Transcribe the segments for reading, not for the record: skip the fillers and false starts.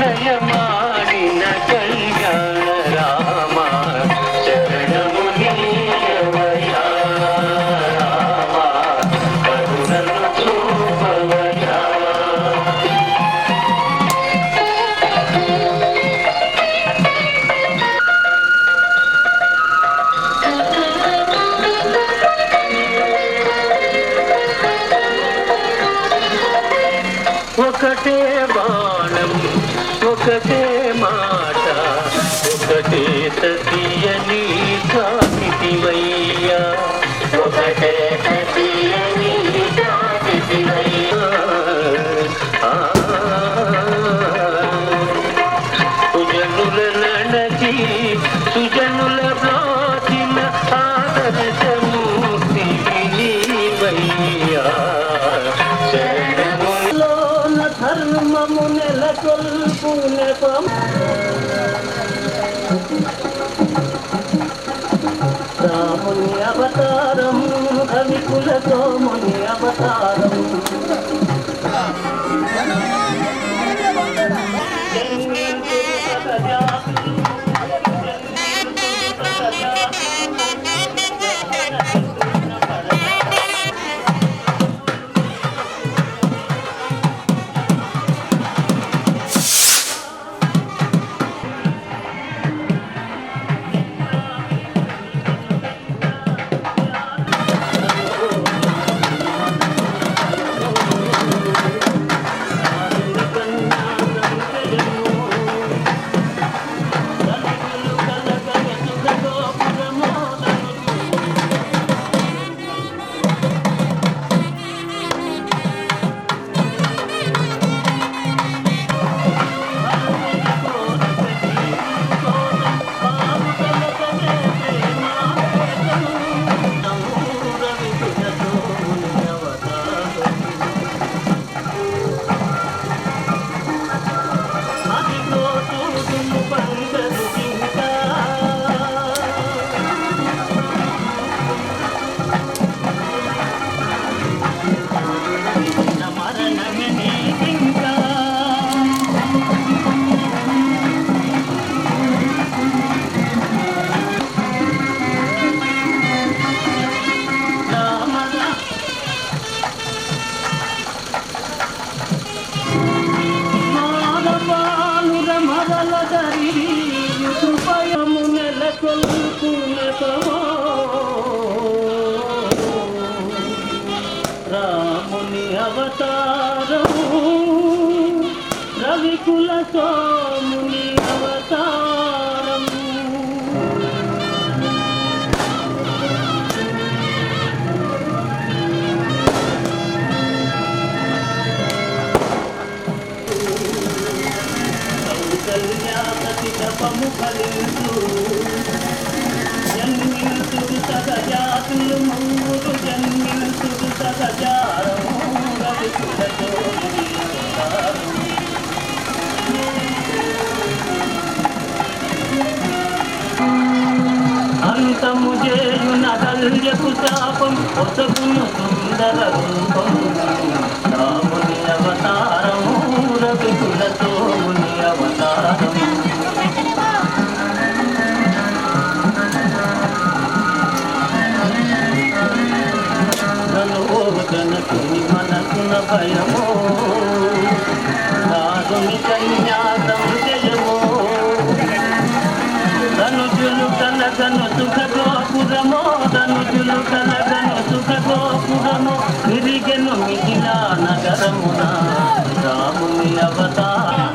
పరిణయమాడిన కళ్యాణ రామ శరణము నీయవయా రామ కరుణను చూపవయా. ఒకటే బాణం ఒకటే మాట ఒకటే సతియని కాకితివయ్యా ఒకటే సతియని కాకితివయ్యా. సుజనుల నడచి సుజనుల బ్రాచిన ఆదర్శమూర్తి నీవయ్యా శరణములోన ధర్మము నెలకొల్పు నెపం రాముని అవతారం కవికుల సోముని అవతారం రాముని అవతారము రవికుల సోముని అవతారము కౌసల్యాపతి తపము ఫలించు జన్మించుడు సగజాతులు మూడు జన్మించుడు సగజారము రవికుల సోముని అవతారము అంతము చేయు నగల్యకు శాపం ఒసగును సుందర రూపము రాముని అవతారము రవికుల సోముని అవతారము జనకుని మనసున భయమో నాదుని కన్యాసం జయమో ధనుజులు కనగను సుఖ గోపురమో ధనుజులు కనగను సుఖ గోపురమో విరిగెను మిథిలా నగరమున రాముని అవతారం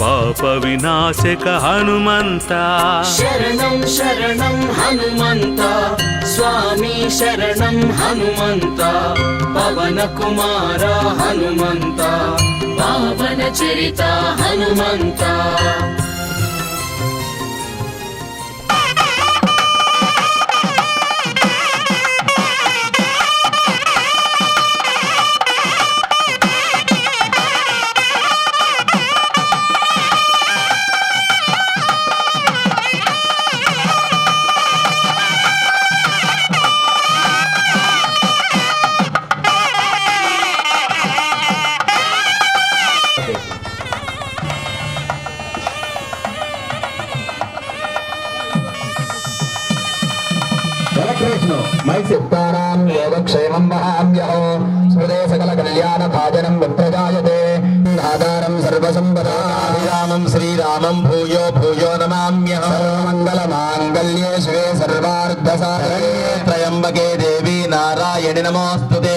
పాప వినాశక హనుమంత శరణం శరణం హనుమంత స్వామి శరణం హనుమంత పవన కుమార హనుమంత పావన చరిత హనుమంత జలకృష్ణు మైసిప్తానాం యోగక్షేమం మహామ్యహో స్మృతే సకల కళ్యాణ భాజనం విప్రజాయతే ఆధారం సర్వసంపదారామం శ్రీరామం భూయో భూయో నమామ్యహం మంగళ మాంగళ్యే శివే సర్వార్థ సాధకే త్రయంబకే దేవి నారాయణి నమోస్తుతే.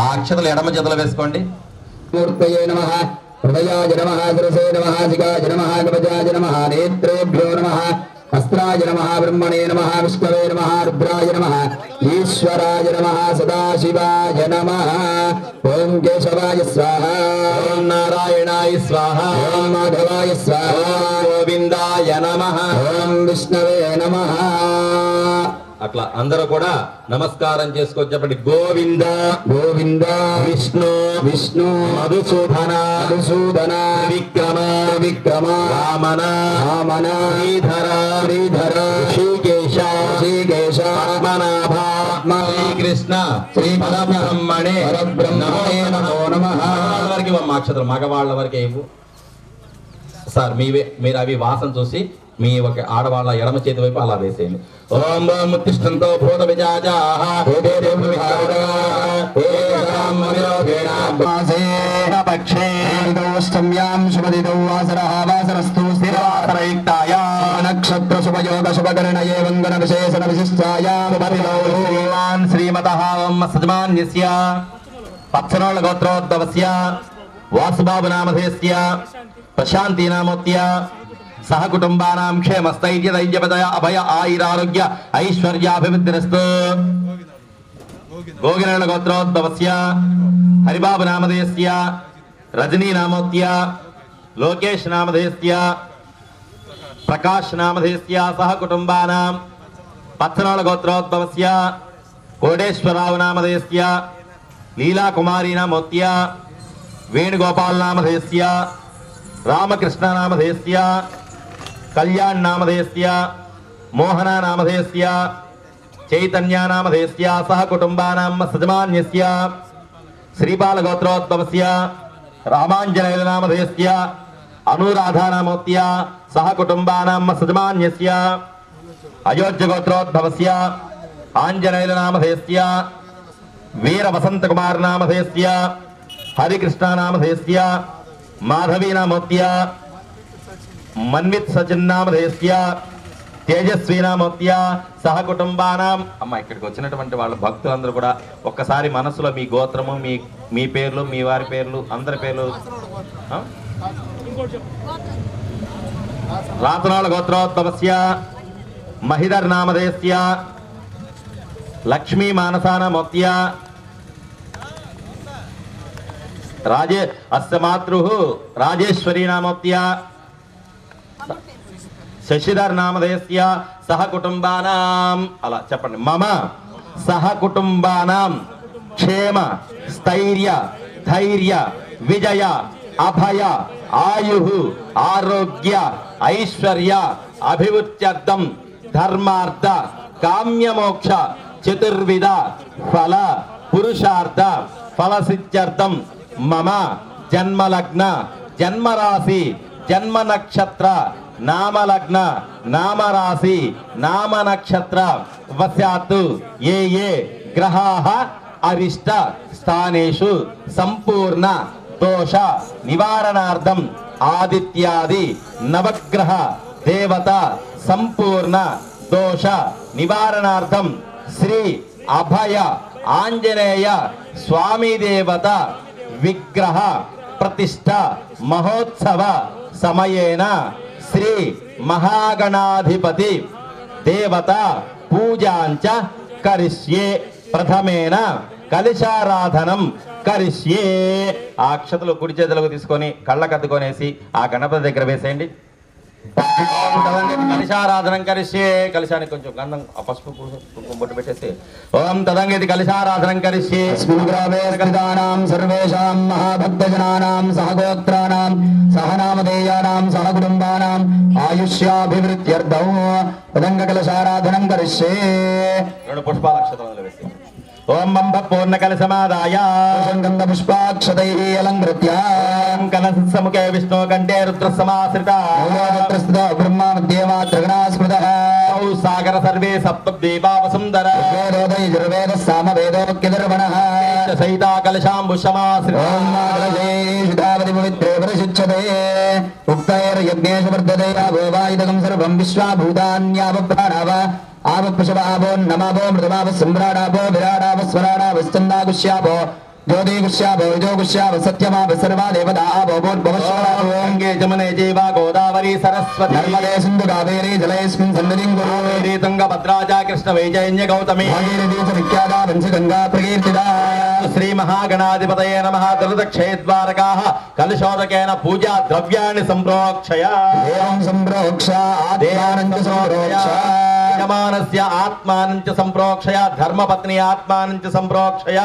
అక్షతలు ఎడమ చేతులు వేసుకోండి. మూర్తయే నమః హృదయాయ నమః శిరసే నమః శిఖాయ నమః కవచాయ నమః నేత్రేభ్యో నమః అస్త్రాయ నమః బ్రహ్మణే నమః విష్ణవే నమః రుద్రాయ నమః ఈశ్వరాయ నమః సదాశివాయ నమః. ఓం కేశవాయ స్వాహ, ఓం నారాయణాయ స్వాహ, ఓం మాధవాయ స్వాహ, గోవిందాయ నమః, ఓం విష్ణవే నమః. అట్లా అందరూ కూడా నమస్కారం చేసుకోవచ్చు. చెప్పండి గోవింద గోవింద, విష్ణు విష్ణు, మధుసూదన మధుసూదన, విక్రమ విక్రమ, వామన వామన, శ్రీధర శ్రీధర, శ్రీకేశ శ్రీకేశ, పద్మనాభ శ్రీకృష్ణ శ్రీ పరబ్రహ్మణే పరబ్రహ్మణే నమో నమః. వరకు ఇవ్వ అక్షతలు మగవాళ్ళ వరకే ఇవ్వు సార్. మీరు అవి వాసన చూసి మీ ఒక ఆడవాళ్ళ ఎడమ చేతి వైపు అలా వేసేయండి. ఓం ముత్తిష్టంతో భూత విజాజాః పక్షే దోష్టమ్యాం శుభదిదో వాసరః వాసరస్తు స్థిరవాసరయుక్తాయ నక్షత్ర శుభయోగ శుభకరణయే వందన విశేషణ విశిష్టాయాం భరిలోన్ శ్రీమతః సజమాన్యస్య పత్సరోళ గోత్రోద్భవస్య వాసుబాబు నామధేస్య ప్రశాంతి నామోత్య సహ కుటుంబానాం క్షేమస్థైర్య ధైర్యపదయ అభయ ఆయురారోగ్య ఐశ్వర్యాభివృద్ధిరస్తు. గోగిరణ గోత్రోద్భవస్య హరిబాబు నామధేయస్య రజనీ నామోత్య లోకేష్ నామధేయస్య ప్రకాష్ నామధేయస్య సహ కుటుంబానాం పత్సనాళ గోత్రోద్భవస్య కోటేశ్వరరావు నామధేయస్య లీలాకుమారి నామోత్య వేణుగోపాల్ నామధేయస్య రామకృష్ణ నామధేయస్య కళ్యాణ్ నామధేయస్య మోహన నామధేయస్య చైతన్య నామధేయస్య సహ కుటుంబానాం సజమాన్యస్య శ్రీపాల గోత్రోద్భవస్య రామాంజనేయ నామధేయస్య అనురాధా నామోత్య సహ కుటుంబానాం సజమాన్యస్య అయోధ్య గోత్రోద్భవస్య ఆంజనేయ నామధేయస్య వీర వసంత కుమార్ నామధేయస్య హరికృష్ణ నామధేయస్య మాధవీ నామోత్య మన్విత్ సచిన్ నామధేయస్య తేజస్వి నామోత్య సహ కుటుంబానాం. అమ్మ ఇక్కడికి వచ్చినటువంటి వాళ్ళ భక్తులందరూ కూడా ఒక్కసారి మనసులో మీ గోత్రము మీ పేర్లు మీ వారి పేర్లు అందరి పేర్లు. రాతనాళ గోత్రోద్భవస్య మహిధర్ నామధేయస్య లక్ష్మీ మానసానామోత్య రాజే అస్య మాతృ రాజేశ్వరీ నామోత్య శశిధర్ నామధేయస్య సహ కుటుంబానాం. అలా చెప్పండి. మమ సహ కుటుంబానాం క్షేమ స్థైర్య ధైర్య విజయ అభయ ఆయు ఆరోగ్య ఐశ్వర్య అభివృద్ధ్యర్థం ధర్మార్థ కామ్యమోక్ష చతుర్విధ ఫల పురుషార్థ ఫలసిద్ధ్యర్థం మమ జన్మలగ్న జన్మరాశి జన్మ నక్షత్ర నామలగ్న నామరాశి నామ నక్షత్ర వశాత్తు ఏ ఏ గ్రహాః అరిష్ట స్థానేషు సంపూర్ణ దోష నివారణార్థం ఆదిత్యాది నవగ్రహ దేవత సంపూర్ణ దోష నివారణార్థం శ్రీ అభయ ఆంజనేయ స్వామి దేవత విగ్రహ ప్రతిష్ట మహోత్సవ సమయేన శ్రీ మహాగణాధిపతి దేవత పూజాంచ కరిష్యే. ప్రథమేన కలిశారాధనం కరిష్యే. ఆ అక్షతలు కుడి చేతులకు తీసుకొని కళ్ళకద్దుకొనేసి ఆ గణపతి దగ్గర వేసేయండి. కలిశారాధనం కరిష్యే. కలిశానికి కొంచెం గంధం పసుపు కుంకుమ బొట్టు పెట్టేసి ఓం తదంగతి కలిశారాధనం కరిష్యే. సర్వేషాం మహాభక్తజనానాం సహగోత్రానాం సహనామధేయానాం సహకుటుంబానాం ఆయుష్యాభివృద్ధ్యర్థం తదంగ కలశారాధనం కరిష్యే. 2 పుష్పాల అక్షతలు వేసి ఓం బంభ పూర్ణ కలశమాదాయ గంధ పుష్పాక్షతై అలంకృత్య కలశ సముఖే విష్ణు కంఠే రుద్ర సమాశ్రిత బ్రహ్మ మధ్యే మాతృగణాస్మృత సాగర సర్వే సప్త దేవావసుందర వేద సామవేదోక్యదర్వణ సహితా కలశాంబు సమాశ్రిత పవిత్రే ప్రశిక్షతే ఉక్తైర్యజ్ఞేష వర్ధతే గోవాయుధకం సర్వం విశ్వాభూతాన్యావప్రాణావ ఆవపృషభావో నమాభో మృతమావ సమ్రాడాభో విరాడావ స్వరాడావశ్చందాగుష్యాభో జ్యోతిగుష్యాభో విజోగుష్యాభ సత్యమాభ సర్వా దేవతాభోర్భవస్వరాంగే జమనే జీవ గోదావరి సరస్వతి నర్మదే సింధు కావేరీ జలయస్మిన్ సన్నిధిం కురు తుంగ భద్రాచ కృష్ణ వైజయంజ గౌతమి భాగీరథీ చ విఖ్యాతా వంశగంగా ప్రకీర్తితా. శ్రీ మహాగణాధిపతయే నమః. దుర్దక్షేద్వారకాః కలశోదకేన పూజా ద్రవ్యాణి సంప్రోక్షయ దేవం సంప్రోక్ష ఆత్మానం చ సంప్రోక్ష యజమానస్య ఆత్మానం చ సంప్రోక్షయ ధర్మపత్ని ఆత్మానం చ సంప్రోక్షయ.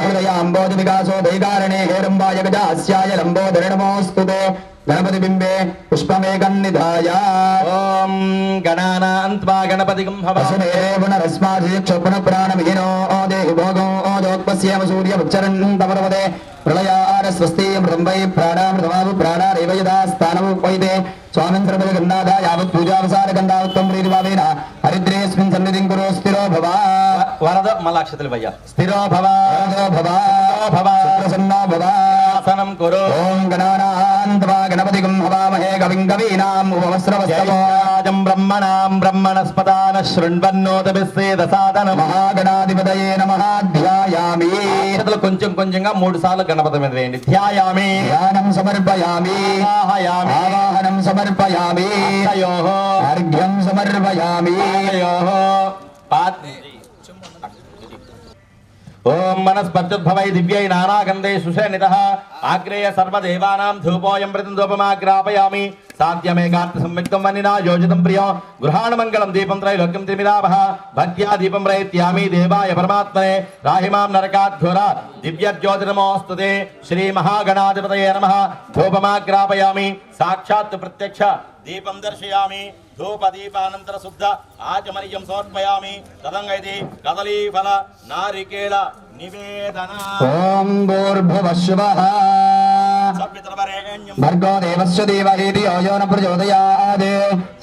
హృదయాంబోధి వికాసో దైకారణే హేరంబాయ గజాస్యాయ లంబోదరణమోస్తుతే గణపతి బింబే పుష్పమేకం నిధాయ. ఓం గణానాన్త్వా గణపతిగం హవామహే. పునరస్మాక్షోపణ ప్రాణమిహినో దేహి భోగో దోక్పశ్యేమ సూర్యముచ్చరన్ తమరవదే ప్రళయార స్వస్తి మృతం వై ప్రాణామృతమావు ప్రాణారేవ యదా స్థానముపైతే స్వామిన్ సర్వద గన్నాథ యావత్ పూజావసాన గంధావత్తం ప్రీతిభావేన హరిద్రేస్మిన్ సన్నిధిం కురో స్థిరో భవ. వరద మలాక్షతలు వయ్య. స్థిరో భవ భవ ప్రసన్నో భవ. ఆసనం కురు. ఓం గణానాన్త్వా గణపతిగం హవామహే కవిం కవీనాం ఉపవస్రవస్తమో జయం బ్రహ్మణాం బ్రహ్మణస్పదాన శృణ్వన్నోతభిస్సేద సాధనం. మహాగణాధిపతయే నమః. ధ్యాయామి. అక్షతలు కొంచెం కొంచెంగా 3 సార్లు గణపతి మీద వేయండి. ధ్యాయామి ధ్యానం సమర్పయామి. ఆవాహయామి ఆవాహనం సమర్పయామి. అర్ఘ్యోః అర్ఘ్యం సమర్పయామి. అర్ఘ్యోః ఓం మనస్పత్యుద్భవై దివ్యై నానాగంధై సుషేణితః ఆగ్రేయ సర్వదేవానాం ధూపోయం ప్రతిదూపమాగ్రాపయామి. సాధ్యమేకాత్మ సంయుక్తం వన్నినా యోజితం ప్రియం గృహాణ మంగళం దీపం త్రైలోక్యం త్రిమిరాభః భక్త్యా దీపం ప్రయత్యామి దేవాయ పరమాత్మనే రాహిమాం నరకాద్ఘోర దివ్యజ్యోతిర్నమోస్తుతే. శ్రీ మహాగణాధిపతయే నమః. ధూపమాగ్రాపయామి. సాక్షాత్ ప్రత్యక్ష దీపం దర్శయామి. ధూపదీపానంతర శుద్ధ ఆచమర్యం సమర్పయామి. తదంగైతి కదలీఫల నారికేళ నివేదన. ఓం భూర్భువః భర్గో దేవస్య దేవహేతి యో న ప్రచోదయాత్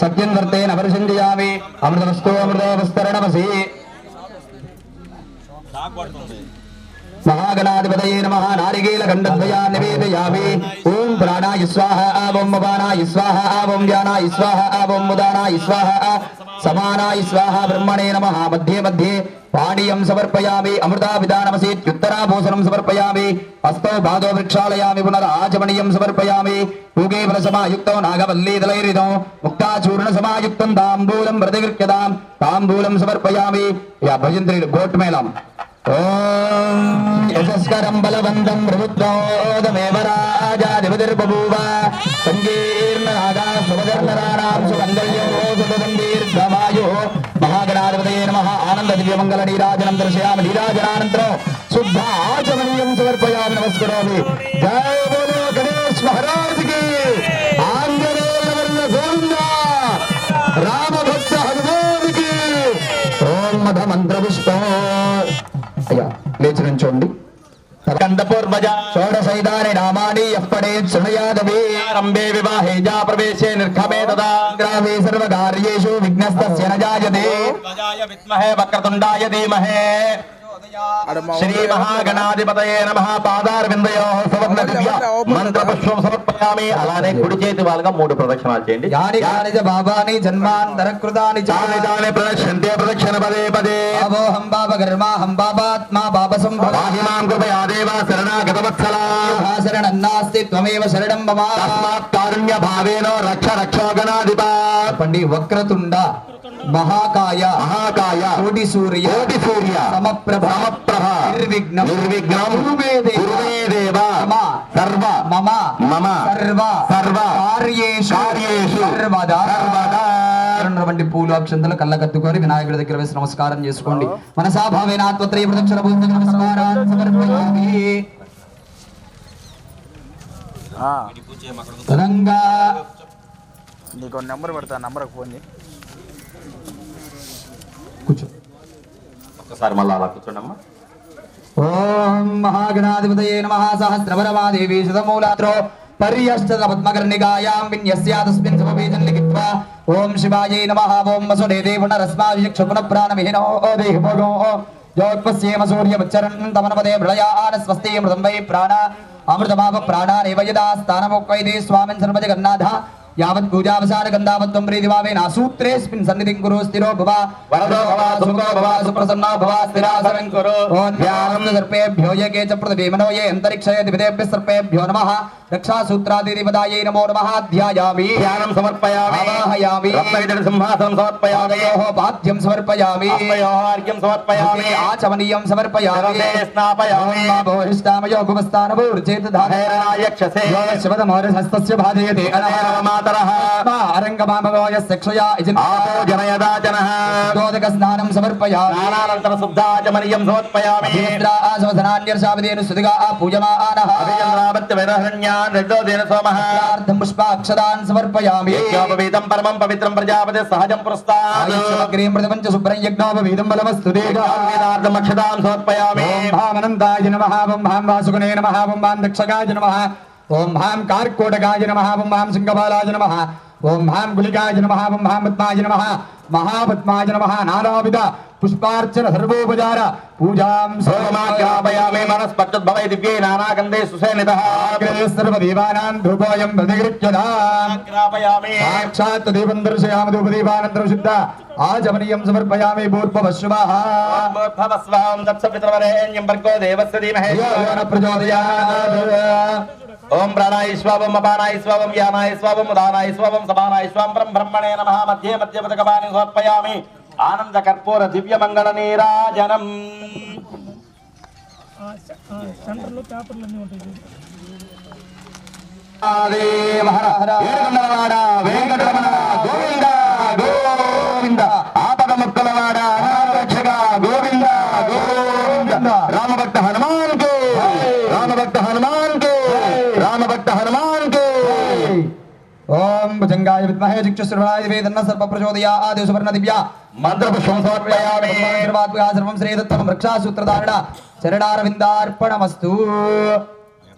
సత్యం వర్తేన పరిసంజయామి. అమృతమస్తు అమృతోపస్తరణమసి. మహాగణాధిపతయే నమః. నారికేళ ఖండద్వయా నివేదయామి. ఓం ప్రాణాయ స్వాహ ఓం అపానాయ స్వాహ ఓం వ్యానాయ స్వాహ ఓం ఉదానాయ స్వాహ సమానాయ స్వాహ. బ్రహ్మణే నమః. మధ్యే మధ్యే పానీయం సమర్పయామి. అమృతాభిధానమసీత్యుత్తరాభూషణం సమర్పయామి. హస్తౌ పాదో వృక్షాలయామి. పునరాచమనీయం సమర్పయామి. పూగే ఫలసమాయుక్తో నాగవల్లీదలైరిదో ముక్తాచూర్ణ సమాయుక్తం తాంబూలం ప్రతిగృహ్యతాం. తాంబూలం సమర్పయామి. యా భజంత్రీలు గోట్ మేళం. ఓం యశస్కరం బలవంతం ప్రభుత్వోదమేవ రాజాధిపతిర్బభూవ. సంకీర్ణనాగా సుభదర్నరాణాం సుమంగళ్యం సుభదం దీర్ఘమాయు. మహాగణాధిపతయే నమః. ఆనంద దివ్యమంగళ నీరాజనం దర్శయామి. నీరాజనానంతరం శుద్ధ ఆచమనీయం సమర్పయామి. నమస్కరోమి. జయ బోలో గణేష్ మహారాజ్ కి. ఆంజనేయ వర్ణ గోవింద రామభక్త హనుమానికి. ఓం మధ మంత్ర పుష్పం. అయ్యా లేచి నుంచోండి. కందపూర్వజ షోడశైతాని నామాని యఃపడే శృణుయాదవే. ఆరంభే వివాహే జా ప్రవేశే నిర్ఘమే తదా గ్రామే సర్వకార్యేషు విఘ్నస్తస్య న జాయతే. ధ్వజాయ విద్మహే వక్రతుండాయ ధీమహే. శ్రీ మహాగణాధిపతయే నమః. పాదారవిందయోః సువర్ణ దివ్య మంత్ర పుష్పం సమర్పయామి. అలానే కుడి చేతి వాళ్ళగా 3 ప్రదక్షిణాలు చేయండి. యాని యాని చ పాపాని జన్మాంతరకృతాని చ చాలితాని ప్రదక్షిణతే ప్రదక్షిణ పదే పదే. అవోహం పాపకర్మాహం పాపాత్మా పాపసంభవ పాహిమాం కృపయా దేవ శరణాగతవత్సలా. శరణన్నాస్తి త్వమేవ శరణం మమ. తస్మాత్ కారుణ్య భావేన రక్ష రక్షోగణాధిప. చెప్పండి. వక్రతుండ మహాకాయ మహాకాయ కోటి సూర్య సమప్రభ నిర్విఘ్నం కురుమే దేవ సర్వ మమ మమ సర్వ కార్యేషు సర్వదా. వంటి పూలు అక్షంతలు కళ్ళ కత్తుకొని వినాయకుడి దగ్గర వేసి నమస్కారం చేసుకోండి. మనసాభావేన ఆత్మత్రయ ప్రదక్షిణ పూర్వక నమస్కారాన్ని సమర్పయామి. తరంగా నీకు నెంబర్ పెడతా, నెంబర్కి ఫోన్ చేయి. కూర్చో. ఒక్కసారి మళ్ళీ అలా కూర్చోండమ్మా. ఓం మహాగణాధిపతయే నమః. సహస్రవరమాదేవి శతమూలాత్రో పర్యష్టత పద్మకర్ణికాయాం విన్యస్యాతస్మిన్ సమవేదం లిఖిత్వా ఓం శివాయై నమః. ఓం వసుడే దేవనరస్మావిచక్ష పునఃప్రాణమిహినో దేహి భోగో యోత్పస్యేమ సూర్యముచ్చరన్ తమనపదే ప్రళయాన స్వస్తి మృతం వై ప్రాణ అమృతమాప ప్రాణానేవ యదా స్థానముక్వైదే స్వామిన్ సర్వజగన్నాథ యావత్ పూజావసాన గంధావత్వం ప్రీతిభావేన సూత్రేస్మిన్ సన్నిధిం కురు స్థిరో భవ వరదో భవ సుఖో భవ సుప్రసన్నో భవ స్థిరాసనం కురు. ఓం ధ్యానం సర్పేభ్యో యకే చ పృథివీమనో ఏ అంతరిక్షయ దివిదేభ్యః సర్పేభ్యో నమః. రక్షాసూత్రాదిదేవతాయై నమో నమః. ధ్యాయామి ధ్యానం సమర్పయామి. ఆవాహయామి. రత్నవిదర సింహాసనం సమర్పయామి. పాదయోః పాద్యం సమర్పయామి. హస్తయోః అర్ఘ్యం సమర్పయామి. ఆచమనీయం సమర్పయామి. శరదే స్నాపయామి. భోహిష్టామయో భువస్థానభూర్చేతధారయక్షసే శివతమోరహస్తస్య భాజయతే మాతరః అరంగమామగోయస్య క్షయా ఆపో జనయదాచనః. దోదక స్నానం సమర్పయామి. స్నానానంతర శుద్ధాచమనీయం సమర్పయామి. ఆసవసనాన్యర్షావదేను సుదిగా పూజమానః. అభిచంద్రావత్య వైరహరణ్యాన్ రెడ్డోదేన సోమః. పుష్పాక్షదాన్ సమర్పయామి. యజ్ఞోపవీతం పరమం పవిత్రం ప్రజాపతి సహజం పురస్తాద్. ఆయుష్మగ్రీం ప్రతిపంచ శుభ్రం యజ్ఞోపవీతం బలమస్తు వేదార్థం అక్షతాం సమర్పయామి. ఓం భాం అనంతాయ నమః. ఓం భాం వాసుగుణే నమః. ఓం భాం దక్షగాయ నమః. ఓం భాం కార్కోటకాయ నమః. ఓం భాం సింగబాలాయ నమః. ఓం భాం గులికాయ నమః. ఓం భాం పద్మాయ నమః. మహాపద్మాయ నమః. నానావిధ పుష్పార్చన సర్వోపచార పూజాం సోమమాగ్రాపయామి. మనస్పర్చద్భవై దివ్యై నానాగంధే సుసేనితః. సర్వదేవానాం ధూపోయం ప్రతిగృహ్యతాం. ఆగ్రాపయామి. సాక్షాత్ దేవం దర్శయామి. ధూపదీపానంతరం శుద్ధ ఆచమనీయం సమర్పయామి. భూర్భువస్సువః భవస్వాం దత్సపితృవరేణ్యం భర్గో దేవస్య ధీమహి ధియో యో న ప్రచోదయాత్. ఓం ప్రాణాయ స్వావం అపానాయ స్వావం యానాయ స్వావం ఉదానాయ స్వావం సమానాయ స్వాం బ్రహ్మణే నమః. మధ్యే మధ్య పదకపాని సమర్పయామి. ఆనంద కర్పూర దివ్య మంగళ నీరాజనం. సెంటర్లో పేపర్లు అన్నీ ఉంటాయి. ఏడుకొండలవాడ వెంకటరమణ గోవింద గోవింద. ఆపద ముక్కలవాడ అనాథరక్షక గోవింద గోవింద. రామభక్త హనుమాన్ కు రామభక్త హనుమాన్ కు రామభక్త హనుమాన్ కు. ఓం భుజంగాయ విద్మహే చిక్షుశ్రవణాయ వేదన్న సర్వ ప్రచోదయాత్. సువర్ణ దివ్య మంత్రపుష్పం సమర్పయామి. సర్వం శ్రీదత్తం రక్షాసూత్రధారణ చరణారవిందార్పణమస్తు.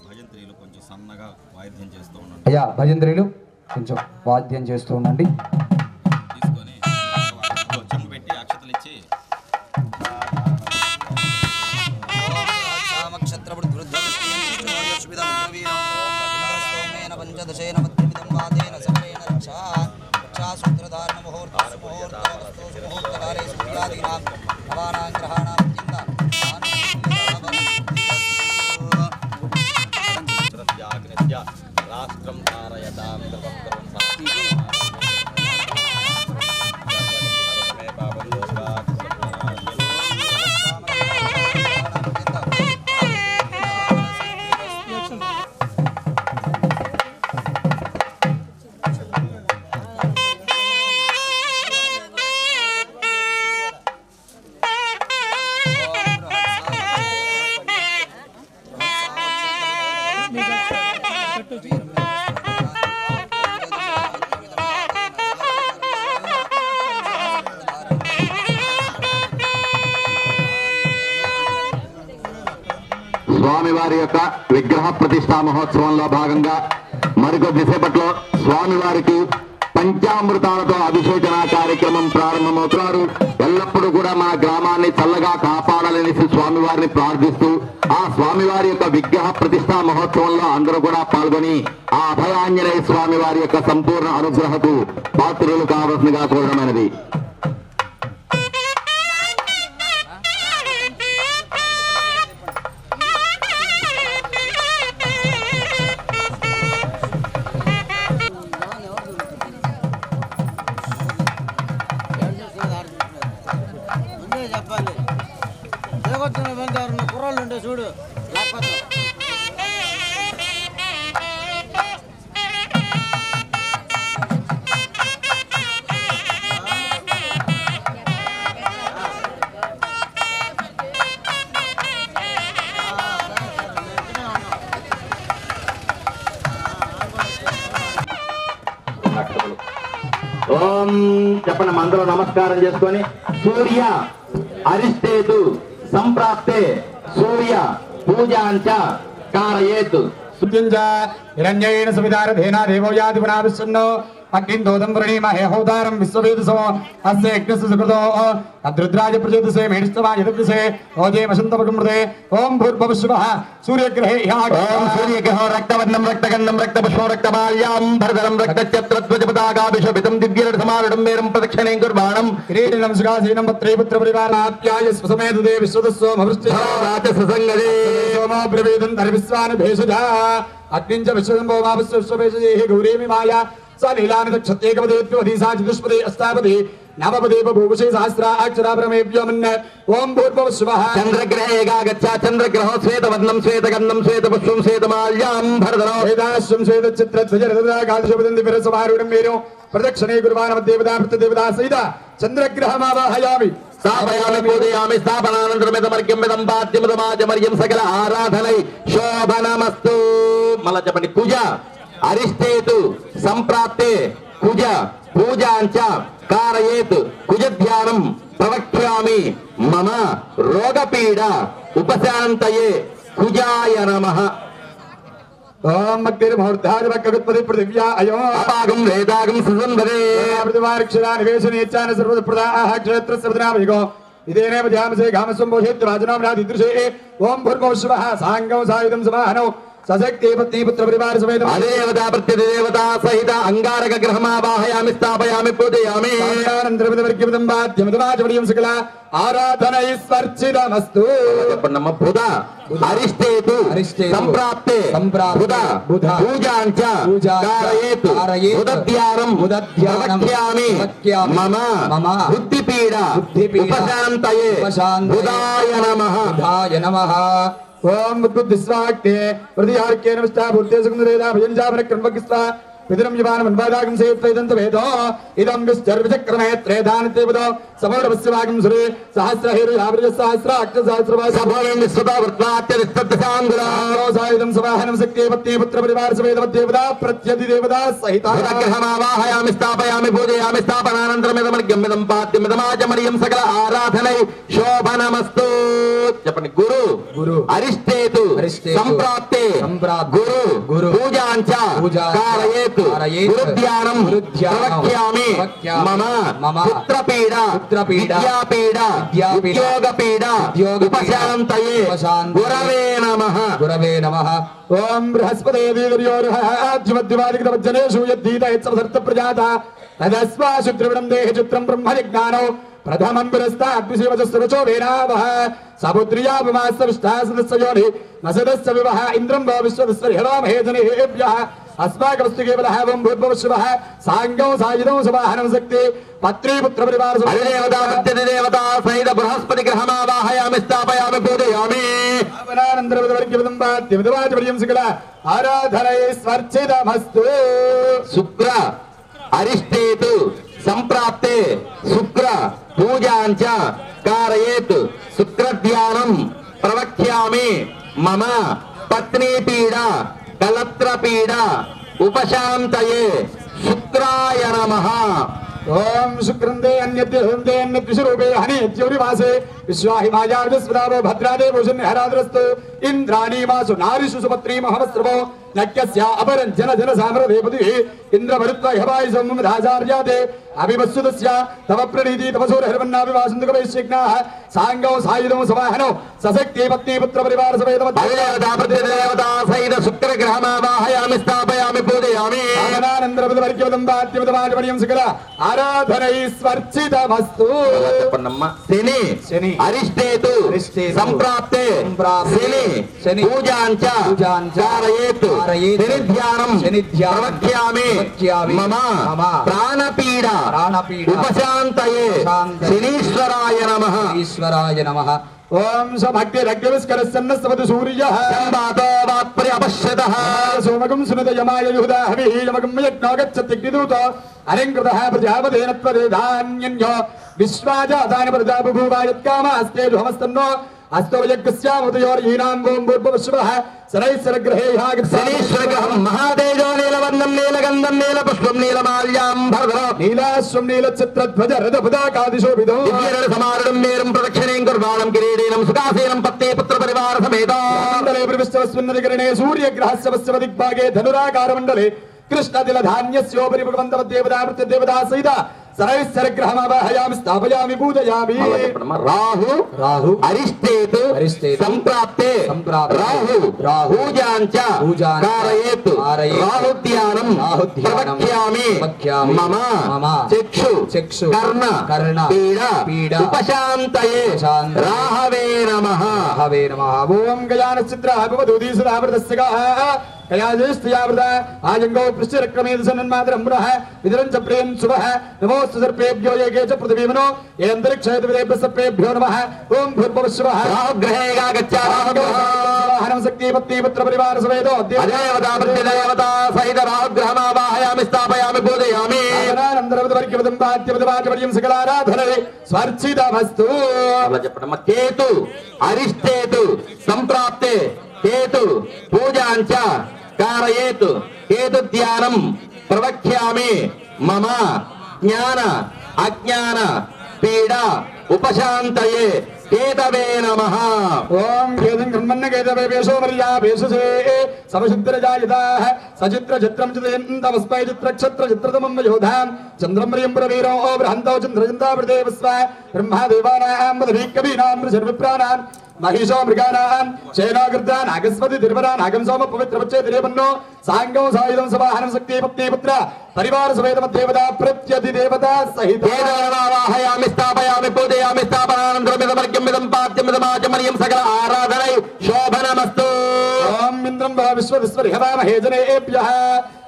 భజంత్రీలు కొంచెం సన్నగా వాయిద్యం చేస్తూ ఉండండి. అయ్యా భజంత్రీలు కొంచెం వాద్యం చేస్తూ ఉండండి. తీసుకొని చెంబు పెట్టి అక్షతలు ఇచ్చి రాష్ట్రం ధారయతాం స్వామివారి యొక్క విగ్రహ ప్రతిష్టా మహోత్సవంలో భాగంగా మరికొద్దిసేపట్లో స్వామివారికి పంచామృతాలతో అభిషేచన కార్యక్రమం ప్రారంభమవుతున్నారు. ఎల్లప్పుడూ కూడా మన గ్రామాన్ని చల్లగా కాపాడాలని స్వామివారిని ప్రార్థిస్తూ ఆ స్వామివారి యొక్క విగ్రహ ప్రతిష్టా మహోత్సవంలో అందరూ కూడా పాల్గొని ఆ అభయాంజనేయ స్వామి వారి యొక్క సంపూర్ణ అనుగ్రహకు పాత్రులు కావాల్సిందిగా కోరడమైనది. చెప్పాలి దేవచ్చిన వెంటారు కుర్రాళ్ళు ఉంటే చూడు లేకపోతే ఓం చెప్పండి అందరూ నమస్కారం చేసుకొని సూర్య అరిష్టేతు సంప్రాప్తే సూర్య పూజాంచ కారయేతు సుద్యుంజ హిరణ్యేన సవిదారధేన దేవోయాది పునాభిషన్నో అగ్నిందోదం వృణీమహే హోదారం విశ్వవేదసో అస్య యజ్ఞస్య సుకృతో అద్రుద్రాజ ప్రచోదసే మేడిస్తవాయ యదృసే ఓజే వసంతపకమృతే ఓం భూర్భువః సూర్యగ్రహే ఓం సూర్యగ్రహో రక్తవర్ణం రక్తగంధం రక్తపుష్పం రక్తమాల్యాం భరధరం రక్తఛత్రధ్వజపతాకాభిషోభితం దివ్యరథమారుఢం మేరం ప్రదక్షిణేం కుర్వాణం క్రీడనం సుగాసీనం పత్రే పుత్ర పరివారాప్యాయ స్వసమేదుదే విశ్వదస్సోమవృష్టి రాజససంగదే సోమో బ్రవీదం ధర్విశ్వాని భేషజ అగ్నించ విశ్వదంభో మాపస్య విశ్వభేషజే గౌరీమి మాయా लीलानि क्षत्येकपदेत्वधि सा चतुष्पदे अष्टापदे नवपदे बभूषे सहस्राक्षराभ्रमेभ्योमन् ओम भूर्भुवः स्वः चंद्रग्रहे एकागच्छा चंद्रग्रहो श्वेतवर्णं श्वेतगन्धं श्वेतपुष्पं श्वेतमाल्यां भरधरो वेदाश्वं श्वेतचित्रध्वजरथराकाशोपदं दिव्यरसमारूढं मेरो प्रदक्षिणे गुरुवानमद्देवता प्रत्यदेवता सहित चंद्रग्रहमावाहयामि स्थापयामि पूजयामि स्थापनानन्तरमिदमर्घ्यं मिदं पाद्यमिदमाजमर्घ्यं सकल आराधनै शोभनमस्तु మళ్ళా చెప్పండి పూజ అరిష్టేతు సంప్రాప్తే కుజ పూజాంచ కారయేత్ కుజ ధ్యానం ప్రవక్ష్యామి మమ రోగపీడ ఉపశాంతయే కుజాయ నమః. ఓం అగ్నిర్ముహూర్తాది వక్కగత్పది పృథివ్యా అయో అపాగం వేదాగం సుసంధరే పృథివాక్షరా నివేశనేచ్చాన సర్వప్రదాః క్షేత్రస్య పదనామయుగో ఇదేనేవ ధ్యామసే గామస్వం భోషేత్ రాజనామ్నాది దృశే ఓం భూర్భువః స్వః సాంగం సాయుధం సమాహనో సశక్తి పత్ని పుత్ర పరివార సమేత అదేవతా ప్రత్యదేవతా సహిత అంగారక గ్రహమావాహయామి స్థాపయామి పూజయామి ఆనందరమిదవర్గ్యమిదం వాద్యమిదమాచమడియం సకల ఆరాధనైస్వర్చితమస్తు. చెప్పండమ్మ బుధ అరిష్టేతు సంప్రాప్తే బుధ పూజాంచ కారయేత్ బుధధ్యానం ప్రవక్ష్యామి మమ బుద్ధిపీడ ఉపశాంతయే బుధాయ నమః. ఓం బుద్ధిస్వాక్తే ప్రతిహార్కే నమస్తా పూర్తే సుకుందరేదా భజంజామన కర్మకిస్వా పితరం యవాన మన్వాదాగం సేత్రైదంత వేదో ఇదం విశ్చర్విచక్రమే త్రేధానతేవదో సమౌరవస్యవాగం సురే సహస్రహేరు యావృజ సహస్ర అక్ష సహస్రవాస సభోయం విశ్వదా వృత్వాత్యరిస్తత్సాంగులో సాయుధం సవాహనం శక్తి పత్ని పుత్ర పరివార సమేత దేవతా ప్రత్యధి దేవతా సహిత గ్రహమావాహయామి స్థాపయామి పూజయామి స్థాపనానంతరమిదమర్ఘ్యం మిదం పాద్యమిదమాచమర్యం సకల ఆరాధనై శోభనమస్తు. చెప్పండి గురు అరిష్టేతు సంప్రాప్తే గురు పూజాంచ కారయేత్ గురుధ్యానం ప్రవక్ష్యామి మమ పుత్రపీడ విద్యాపీడ ఉద్యోగపీడ ఉపశాంతయే గురవే నమః. ఓం బృహస్పతే వీర్యోర్హద్యుమద్యువాదికవజ్జనేషు యద్దీత యత్సమసర్త ప్రజాత తదస్వాశు త్రివిడం దేహి చిత్రం బ్రహ్మవిజ్ఞానో ప్రథమం పురస్తాద్విశివచో వేనావహ సపుత్ర్యా విమాస్తవిష్టాసదస్యోని నసదస్య వివహ ఇంద్రం వో విశ్వదస్వర్హలోమహేజనేభ్యః अस्माकमस्तु केवलः ओम भूर्भुवः स्वः साङ्गं सायुधं सवाहनं शक्ति पत्री पुत्र परिवार देवता प्रत्यदेवता सहित बृहस्पति ग्रहमावाहयामि स्थापयामि पूजयामि आनन्दरवदवर्ग्यमिदं वाद्यमिदवाचमर्यं सकल आराधनैस्वर्चितमस्तु. शुक्र अरिष्टेतु संप्राप्ते शुक्र पूजांच कारयेत् शुक्रध्यानं प्रवक्ष्यामि मम पत्नी पीडा कलत्रपीड उपशांतये शुक्राय नमः. ओम शुक्रंदे अन्यद्यन्ते अन्यद्विषरूपे हनेज्योनिवासे విశ్వాహి మాయావిస్వదావో భద్రాదేవోజన్ హరాద్రస్తు ఇంద్రాణీమాసు నారిషు సుపత్రీ మహమస్రవో నక్యస్య అపరంజన జన సామ్రదేపతి ఇంద్రవరుత్వ హవాయి సోమం రాజార్యాదే అభివస్సుతస్య తవ ప్రణీతి తపసూర హరివన్నాభివాసంతుక వైశ్యజ్ఞాః సాంగౌ సాయుధం సవాహనో సశక్తి పత్ని పుత్ర పరివార సమేత దేవతా సహిత శుక్రగ్రహమావాహయామి స్థాపయామి పూజయామి ఆనందరపదవర్గ్యవదం వాద్యవదమాజమణియం సకల ఆరాధనైస్వర్చితమస్తు. శని శని అరిష్టేతు సంప్రాప్తే శని పూజాంచ ధారయేతు శని ధ్యానం ప్రవక్ష్యామి మమ ప్రాణపీడ ఉపశాంతయే శనీశ్వరాయ నమః. ఈశ్వరాయ నమః. ఓం సమగ్రగ్రవిస్కరసన్నస్తవతు సూర్యః అపశ్యతః సోమకం సునదయమాయ యుహుదా హవిహీయమకం యజ్ఞాగచ్చత్యగ్నిదూత అలంకృతః ప్రజాపదేనత్వదేధాన్యన్యో విశ్వాజాతాని ప్రజాబభూవాయత్కామాస్తేజు హమస్తన్నో అస్తో యజ్ఞస్యాముదయోర్యీనాం ఓం భూర్భువస్సువః శనీశ్వరగ్రహం మహాతేజో నీలవర్ణం నీలగంధం నీలపుష్పం నీలమాల్యాంబరం నీలాశ్వం నీలచిత్రధ్వజ రథపదాకాదిశోభితో సమారణం మేరం ప్రదక్షిణేం కుర్వాణం కిరీటీనం సుఖాసీనం పత్తే పుత్ర పరివార సమేత మండలే ప్రవిష్టవస్మిన్నదికరణే సూర్యగ్రహస్య పశ్చిమ దిగ్భాగే ధనురాకార మండలే కృష్ణదిలధాన్యస్యోపరి భగవంతవద్దేవతా ప్రత్యదేవతా సహిత సరైశ్వరగ్రహమావాహయామి స్థాపయామి పూజయామి. రాహు అరిష్టేతు సంప్రాప్తే రాహు పూజాంచ కారయేతు రాహుధ్యానం ప్రవక్ష్యామి మమ చక్షు కర్ణ పీడ ఉపశాంతయే రాహవే నమః. ఓం గయానశ్చిత్ర భవదూదీసురావృతస్య కయాజేష్ఠయావృత ఆయంగో పృష్ఠరక్రమేదసన్మాతరం పునః విదరం చ ప్రేం శుభః నమోస్తు సర్పేభ్యో ఏకే చ పృథివీమనో ఏంతరిక్షేతవిదేభ్య సర్పేభ్యో నమః. ఓం భూర్భువస్సువః రాహుగ్రహేగా వాహనం శక్తి పత్ని పుత్ర పరివార సమేతో దేవతా ప్రత్యదేవతా సహిత రాహుగ్రహమావాహయామి స్థాపయామి పూజయామి. ఆనందరవదవర్గ్యవదం వాద్యవదవాచమణియం సకలారాధనై స్వర్చితమస్తు. చెప్పడమ్మ కేతు అరిష్టేతు సంప్రాప్తే కేతు పూజాంచ కారయేతు కేతు ధ్యానం ప్రవక్ష్యామి మమ జ్ఞాన అజ్ఞాన పీడ ఉపశాంతయే కేతవే నమః. ఓం కేతం కర్మన్న కేతవే వేషో మర్యా వేషసే సమశుద్రజాయతాః సచిత్ర చిత్రం చితయంతమస్మై చిత్రక్షత్ర చిత్రతమం యోధాం చంద్రం ప్రియం ప్రవీరో బృహంతో చంద్రచంద్రావృదేవస్వ బ్రహ్మదేవానాం మదవీకవీనాం సర్వప్రాణాం మహిషో మృగానాం శేనాగృద్రాన్ అగస్వతి తిరువరాన్ అగం సోమ పవిత్రవచ్చే తిరేపన్నో సాంగం సాయుధం సవాహనం శక్తి పత్ని పుత్ర పరివార సమేత దేవతా ప్రత్యధి దేవతా సహిత వాహయామి స్థాపయామి పూజయామి స్థాపనానంతరమిదమర్ఘ్యం మిదం పాద్యం మిదమాచమనీయం సకల ఆరాధనై శోభనమస్తు. ఓం ఇంద్రం విశ్వవిశ్వరిహవామహే జనేభ్యః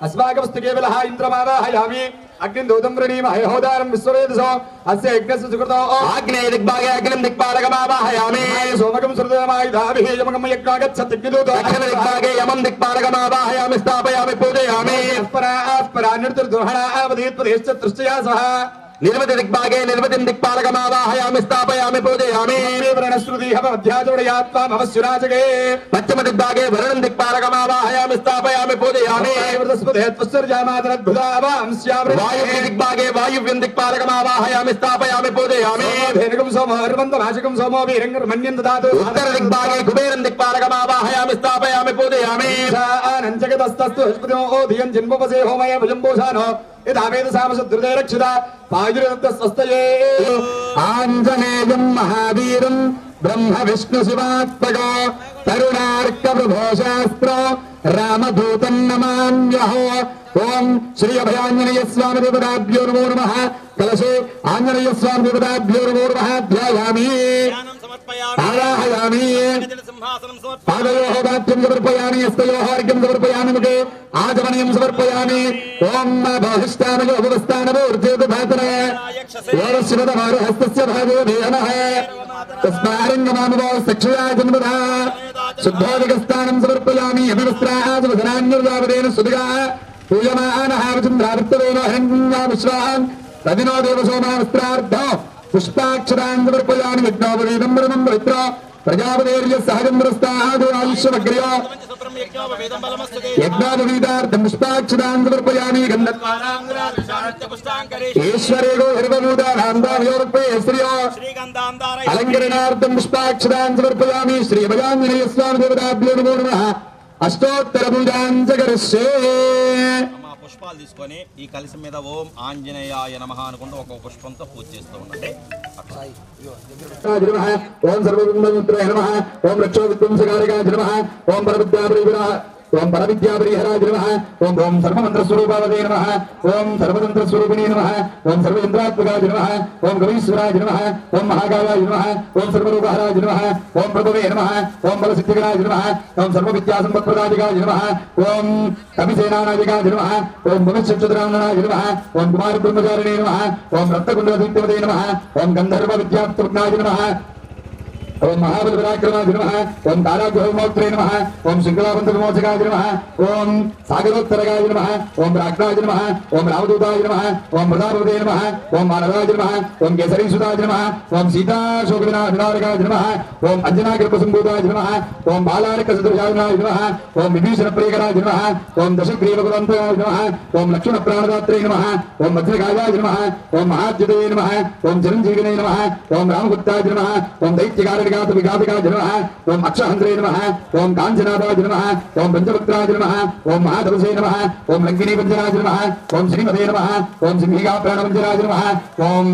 అస్మాకమస్తు కేవలః ఇంద్రమావాహయామి అగ్నిం దూతం వృణీమహే హోదారం విశ్వవేదసో అస్య యజ్ఞస్య సుకృతో ఆగ్నేయ దిగ్భాగే అగ్నిం దిక్పాలకమావాహయామి సోమకం సురదమాయుధాభిః యమకం యజ్ఞాగచ్చత్యగ్నిదూత దక్షిణ దిగ్భాగే యమం దిక్పాలకమావాహయామి స్థాపయామి పూజయామి. నిర్తృష్టయా సహ నిర్వతి దిగ్భాగే నిర్వతిం దిక్పాలకమావాహయామి స్థాపయామి పూజయామి. పశ్చిమ దిగ్భాగే వరుణం దిక్పాలకమావాహయామి స్థాపయామి పూజయామి. వాయువ్య దిగ్భాగే వాయువ్యం దిక్పాలకమావాహయామి స్థాపయామి పూజయామి. ఉత్తర దిగ్భాగే కుబేరం దిక్పాలకమావాహయామి స్థాపయామి పూజయామి. ఆంజనేయం మహావీరం బ్రహ్మ విష్ణు శివాత్మకో తరుణార్క ప్రభోశాస్త్రో రామదూతం నమామ్యహో. ఓం శ్రీ అభయాంజనేయ స్వామి దేవతాభ్యో నమో నమః. కలశే ఆంజనేయ స్వామి దేవతాభ్యో నమో నమః. ధ్యాయామి ఆవాహయామి పాదయోః గాత్రం సమర్పయామి హస్తయోః అర్ఘ్యం సమర్పయామి ముఖే ఆచమనీయం సమర్పయామి. ఓం బాహిష్టానయో ఉపస్థానవో ఊర్ధ్వోపధాతన ఓరశివతమారు హస్తస్య భాగో నమః. తస్మారంగమామవో సక్షయా జన్మదా శుద్ధోదకస్థానం సమర్పయామి. యమవస్త్రాజవసనాన్యుర్యావదేన సుదిగా పూయమానః చంద్రావర్తవేన హరంగా విశ్వాన్ రవినో దేవసోమా వస్త్రార్థం పుష్పాక్షరాన్ సమర్పయామి. యజ్ఞోపవీతం బ్రహ్మం పవిత్ర ప్రజాపతిర్య సహచంద్రస్తాహాదు ఆయుష్యమగ్రయో యజ్ఞాపవీతార్థం పుష్పాక్షదాన్ సమర్పయామి ఈశ్వరేగో హరివమూదానాందాయోర్పే శ్రియో అలంకరణార్థం పుష్పాక్షదాన్ సమర్పయామి శ్రీ భజాంజనేయ స్వామి దేవతాభ్యో నమో నమః అష్టోత్తర పూజాం చ కరిష్యే. పుష్పాలు తీసుకొని ఈ కలశం మీద ఓం ఆంజనేయాయ నమః అనుకుంటూ ఒక పుష్పంతో పూజ చేస్తూ ఉండండి. ఓం సర్వబ్రహ్మమిత్రాయ నమః ఓం రక్షోవిధ్వంసకారకాయ నమః ఓం పరవిద్యాపరివిరాహ ఓం పరవిద్యాపరిహరాయ నమః ఓం ఓం సర్వమంత్రస్వరూపావదే నమః ఓం సర్వతంత్రస్వరూపిణే నమః ఓం సర్వేంద్రాత్మకాయ నమః ఓం గవీశ్వరాయ నమః ఓం మహాకాయాయ నమః ఓం సర్వరూపహరాయ నమః ఓం ప్రభవే నమః ఓం బలసిద్ధికరాయ నమః ఓం సర్వవిద్యాసంపత్ప్రదాయకాయ నమః ఓం కవిసేనానాయకాయ నమః ఓం భవిష్యక్షుద్రామణాయ నమః ఓం కుమారబ్రహ్మచారిణే నమః ఓం రక్తకుండలదీప్తవదే నమః ఓం గంధర్వ విద్యాప్తజ్ఞాయ నమః ఓం మహాబలపరాక్రమాయ నమః ఓం కాళాగ్రహమోత్రే నమః ఓం శృంఖలాబంధవిమోచకాయ నమః ఓం సాగరోత్తరగాయ నమః ఓం రాజ్ఞాయ నమః ఓం రామదూతాయ నమః ఓం ప్రతాపవదే నమః ఓం మానవాయ నమః ఓం కేసరీసుతాయ నమః ఓం సీతాశోకవినాశనారకాయ నమః ఓం అంజనాకల్పసంభూతాయ నమః ఓం బాలానకసదృశాయ నమః ఓం విభీషణప్రియకరాయ నమః ఓం దశగ్రీవకులంతాయ నమః ఓం లక్ష్మణప్రాణదాత్రే నమః ఓం వజ్రకాయాయ నమః ఓం మహాద్యుతయే నమః ఓం చిరంజీవినే నమః ఓం రామగుప్తాయ నమః ఓం దైత్యకార విఘాతకాయ నమః ఓం అక్షహంత్రే నమః ఓం కాంచనాదాయ నమః ఓం పంచభక్తాయ నమః ఓం మహాతపసే నమః ఓం లంకినీ పంచరాజ నమః ఓం శ్రీమతే నమః ఓం సింహికా ప్రాణపంచరాజ నమః ఓం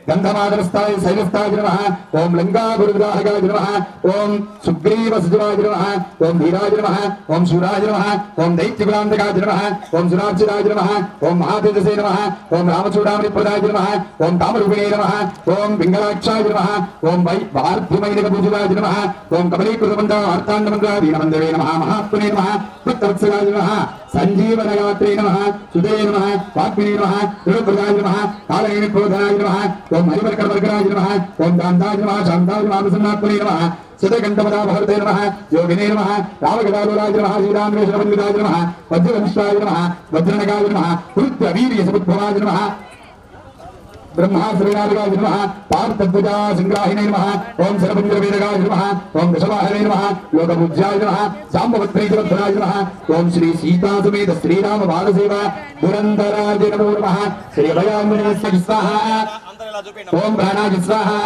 గంధమాదనస్థాయ శైలస్థాయ నమః ఓం లంకాపురవిదాహకాయ నమః ఓం సుగ్రీవసజవాయ నమః ఓం ధీరాయ నమః ఓం శూరాయ నమః ఓం దైత్యకులాంతకాయ నమః ఓం సురార్చితాయ నమః ఓం మహాతేజసే నమః ఓం రామచూడామణిప్రదాయ నమః ఓం కామరూపిణే నమః ఓం పింగళాక్షాయ నమః ఓం వార్ధ్యమైనకపూజితాయ నమః ఓం కమలీకృతమంత్రార్థాండమంత్రాధీనమందవే నమః మహాత్మనే నమః వృత్తవత్సలాయ నమః సంజీవనయాత్రే నమః సుదే నమః వాగ్మినే నమః రుణప్రదాయ నమః కాళనేమిప్రోధనాయ నమః ఓం హరివర్కవర్కరాయ నమః ఓం దాంతాయ నమః శాంతాయ నమః ప్రసన్నాత్మనే నమః శతకంఠపదాభవతే నమః యోగినే నమః రామగదాలోలాయ నమః శ్రీరామేశ్వరవందితాయ నమః వజ్రవంశాయ నమః వజ్రనగాయ నమః వృత్యవీర్యసముద్భవాయ నమః బ్రహ్మాశ్రయాయ నమః పార్థధ్వజా సంగ్రాహిణే నమః ఓం శరభంజరవేదగాయ నమః ఓం దశవాహనే నమః యోగముజ్యాయ నమః సాంబవత్రైకవర్ధనాయ నమః ఓం శ్రీ సీతాసుమేత శ్రీరామ బాలసేవ పురంధరాయ నమో నమః శ్రీ అభయాంజనేయ స్వాహా ఓం ప్రాణాయ స్వాహా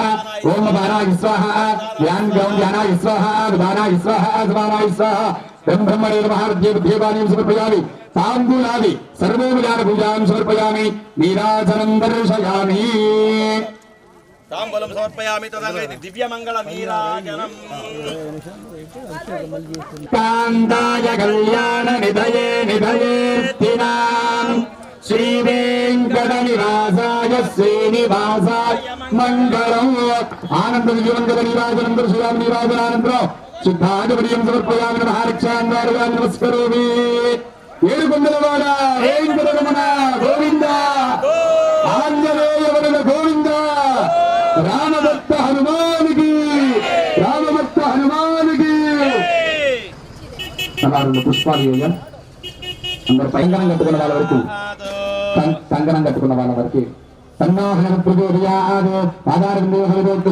ఓం అపానాయ స్వాహా ధ్యానాయ స్వాహా విధానాయ స్వాహా సమానాయ స్వాహా బ్రహ్మణే నమః దేవాలయం సమర్పయామి తాంబూలాది సర్వోపచార పూజాం సమర్పయామి నీరాజనం దర్శయామి తాంబూలం సమర్పయామి తదంగైతే దివ్యమంగళ నీరాజనం కాంతాయ కళ్యాణ నిధయే నిధయేత్తినాం శ్రీ వెంకట నివాసాయ శ్రీనివాసాయ మంగళం ఆనంద దివ్యమంగళ నీరాజనం దర్శయామి నీరాజనానంతరం శుద్ధాజపర్యం సమర్పయామి నమః రక్షాంగారుగా నమస్కరోమి ఏడుకొండలవాడ వెంకటరమణ గోవింద ఆంజనేయ వరద గోవింద రామభక్త హనుమానికి రామభక్త హనుమానికి పుష్పాలు అందరు కంకణం కట్టుకున్న వాళ్ళ వరకు కంకణం కట్టుకున్న వాళ్ళ వరకు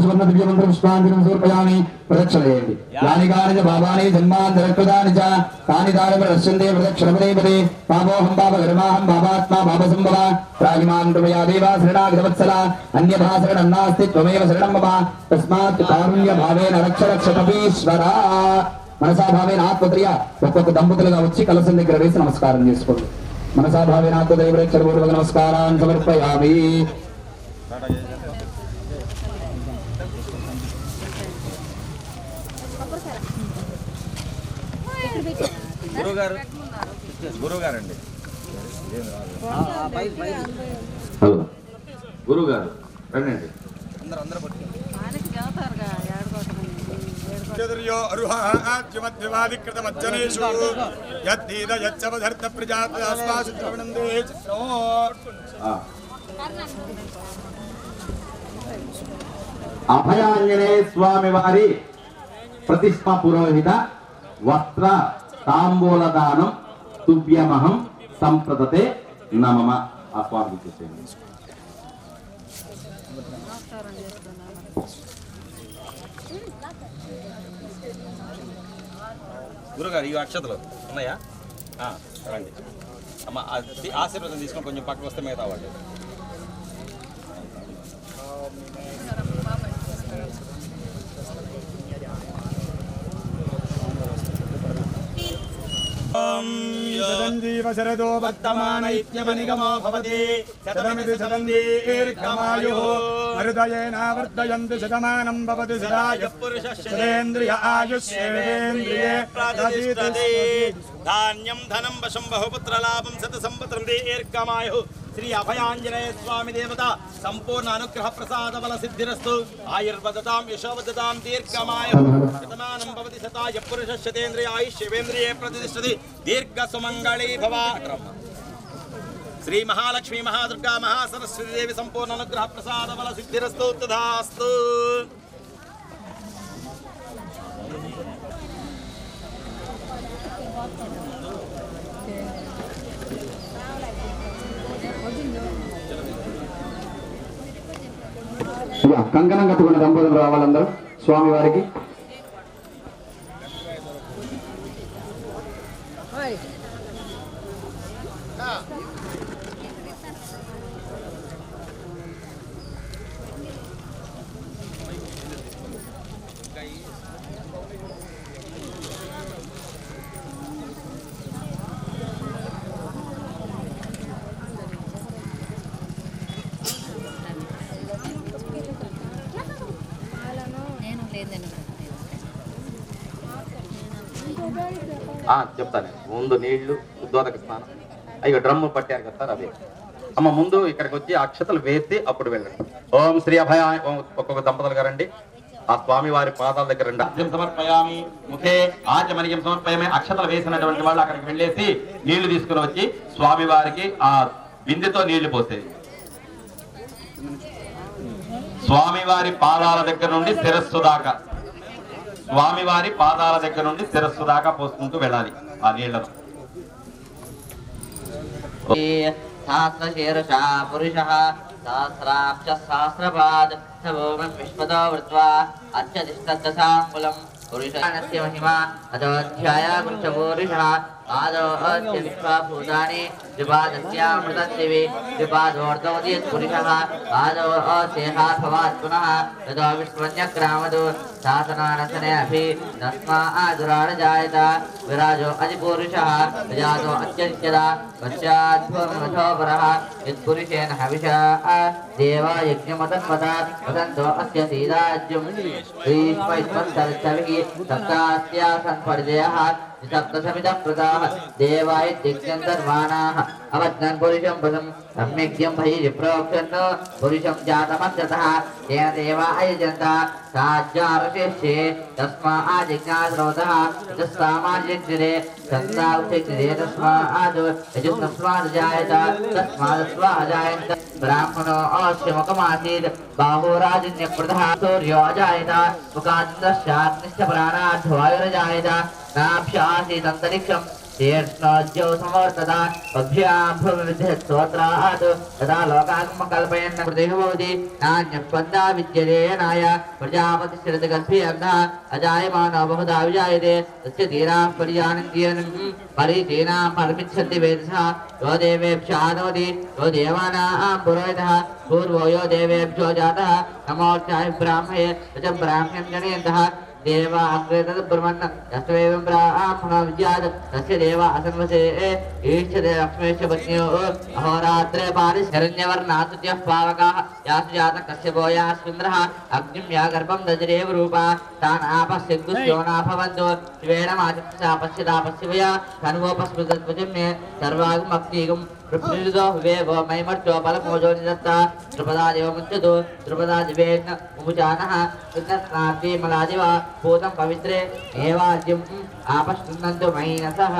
స్వర్ణ దివ్యమంత్ర పుష్పాంజనం సమర్పయామి ప్రదక్షిణ చేయండి యాని కాని బాబాని జన్మాంతరకృతాని చ తాని దాని రక్షందే ప్రదక్షిణపదే పాపోహం పాపకర్మాహం పాపాత్మా పాపసంభవ ప్రాహిమాన్ కృపయా దేవా శరణాగతవత్సల అన్యథా శరణం నాస్తి త్వమేవ శరణం మమ తస్మాత్ కారుణ్య భావేన రక్ష రక్ష కపీశ్వర మనసాభావేన ఆత్మత్రియ ఒక్కొక్క దంపతులుగా వచ్చి కలసం దగ్గర వేసి నమస్కారం చేసుకోండి మనసాభావేన ఆత్మత్రియ ప్రేక్షపూర్వక నమస్కారాన్ని సమర్పయామి గురుగారండి గురుగారు రండి అందరూ అభయాంజనేయ స్వామి వారి ప్రతిష్ఠా పురోహిత వస్త్ర తాంబూల దానం తుభ్యమహం సంప్రదతే నమమ. ఆ స్వామికి చేసేయండి. గురుగారు ఈ అక్షతలు ఉన్నాయా? రండి అమ్మ, ఆశీర్వాదం తీసుకొని కొంచెం పక్కకు వస్తే మిగతా వాళ్ళు. శరదో వర్తమాన ఇత్యమనిగమో భవతి శతమితి శతందీర్ఘమాయుః హృదయేన వర్ధయంతి శతమానం భవతి సదాయుః పురుషేంద్రియ ఆయుష్యేంద్రియే ప్రతిష్టతి ధాన్యం ధనం వశం బహుపుత్రలాభం శత సంవత్సరం దీర్ఘమాయుః. శ్రీ అభయాంజనేయ స్వామి దేవత సంపూర్ణ అనుగ్రహ ప్రసాద బల సిద్ధిరస్తు. ఆయుర్వదతాం యశోవదతాం దీర్ఘమాయుః. శతమానం భవతి శతాయ పురుష శతేంద్రియ ఆయుష్యేంద్రియే ప్రతిష్టతి. దీర్ఘ సుమంగళీ భవ. శ్రీ మహాలక్ష్మీ మహాదుర్గా మహాసరస్వతి దేవి సంపూర్ణ అనుగ్రహ ప్రసాద బల సిద్ధిరస్తు. తదాస్తు. కంకణం కట్టుకున్న దంపతులు రావాలందరూ స్వామి వారికి. చెప్తాను. ముందు నీళ్లు, ఉద్వాదక స్నానం, అయ్యో డ్రమ్ము పట్టారు కదా సార్, అదే అమ్మ. ముందు ఇక్కడికి వచ్చి అక్షతలు వేసి అప్పుడు వెళ్ళండి. ఓం శ్రీ అభయ. ఒక్కొక్క దంపతులు గారండి ఆ స్వామి వారి పాదాల దగ్గర రండి. అర్ఘ్యం సమర్పయామి ముఖే ఆచమనియం సమర్పయమే. అక్షతలు వేసినటువంటి వాళ్ళు అక్కడికి వెళ్ళేసి నీళ్లు తీసుకుని వచ్చి స్వామి వారికి ఆ బిందెతో నీళ్లు పోసేది. స్వామివారి పాదాల దగ్గర నుండి శిరస్సు దాకా, స్వామివారి పాదాల దగ్గర నుండి శిరస్సు దాకా పోసుకుంటూ వెళ్ళాలి ఆ నీళ్లను. సహస్రశీర్ష పురుషః సహస్రాక్ష సహస్రపాద్ సభూమిం విశ్వతో వృత్వా అత్యధిష్టదశాంగుళం పురుషానస్య మహిమా అదోధ్యాయ పురుషపూరుషః ఆదో అస్య విశ్వభూతాని ద్విపాదస్యామృతస్యవి ద్విపాదోర్ధోదయత్ పురుషః ఆదో అస్యేహాభవాత్ పునః తదో విశ్వన్యక్రామదు శాసనానసనే అభి తస్మాదురాజాయత విరాజో అధిపురుషః విజాతో అత్యనిత్యదా పశ్చాద్భూమిమథోపరః యత్పురుషేణ హవిషా దేవా యజ్ఞమతన్వత వదంతో అస్య సీదాజ్యం శ్రీష్మైత్వస్తవిః సప్తాస్యాసన్ పరిజయః సప్తసమితః కృతాః దేవా ఇత్యక్షంతర్వాణాః అవజ్ఞన్ పురుషం పదం సమ్యగ్యం భయి ప్రోక్షన్ పురుషం జాతమస్యతః తేన దేవా అయజంత సాజ్యారశేషే తస్మాజ్ఞాశ్రవతః తస్మాజ్ఞరే సంతాక్షరే తస్మాద్ యజుస్మాదజాయత తస్మాదస్వాజాయంత బ్రాహ్మణో అస్యముఖమాసీత్ బాహోరాజన్యప్రదః సూర్యో అజాయత ముఖాంతశ్చాగ్నిశ్చ ప్రాణాద్వాయురజాయత నాభ్యాసీదంతరిక్షం తీర్ష్ణోజ్యో సమవర్తత పభ్యాం భూమివిద్యత్సోత్రాత్ తదా లోకాగమ కల్పయన్ కృతిః భవతి నాన్యస్పందా విద్యదేనాయ ప్రజాపతిశ్చిరతగర్భేऽర్ధः అజాయమానో బహుధా విజాయతే తస్య ధీరాः పరిజానంత్యేన పరిచీనాం పరిమిచ్చन्ति వేదసः यो देवेभ्यादोति यो देवानां पुरोहितः पूर्वो यो देवेभ्यो जातः नमोऽर्चाय ब्राह्मणे च ब्राह्म्यं जनयन्तः देवा अग्रे तद् ब्रह्मन् यस्वेवं ब्राह्मणो विद्यात् तस्य देवा असन्वसे ईक्षते लक्ष्मीश्च पत्न्यो अहोरात्रे पारिशरण्यवर्णातुत्यः पावकाः यासु जातः कश्यपो यास्विन्द्रः अग्निं या गर्भं दजरेव रूपा तान् आपश्यग्गुस्योनाभवन्तो शिवेन माचिक्षा पश्यतापश्यवया तनुवोपस्मृतत्वजं मे सर्वागमक्तीगं प्रपृदो विवेको मैमर्चो बलमोजो निदत्ता द्रुपदादिवमुच्यतो द्रुपदादिवेन मुमुचानः कृतस्नाति मलादिव भूतं पवित्रे एवाज्यम् आपश्नुन्नन्तु मैनसः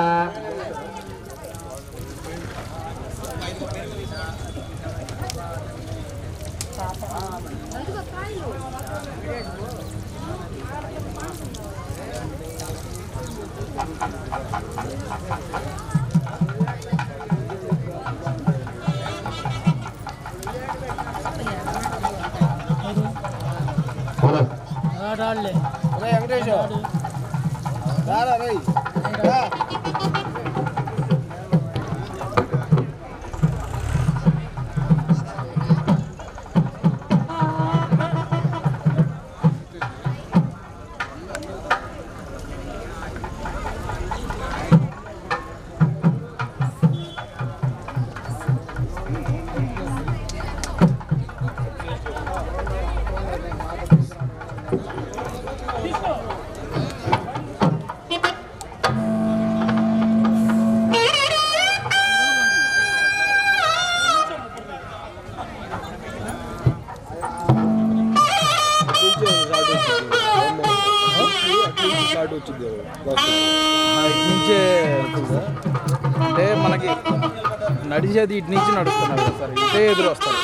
వెంకటేష్ రారా రై నుంచే అంటే మనకి నడిచేది ఇటు నుంచి నడుస్తున్నారు కదా సార్, ఇటే ఎదురు వస్తారు.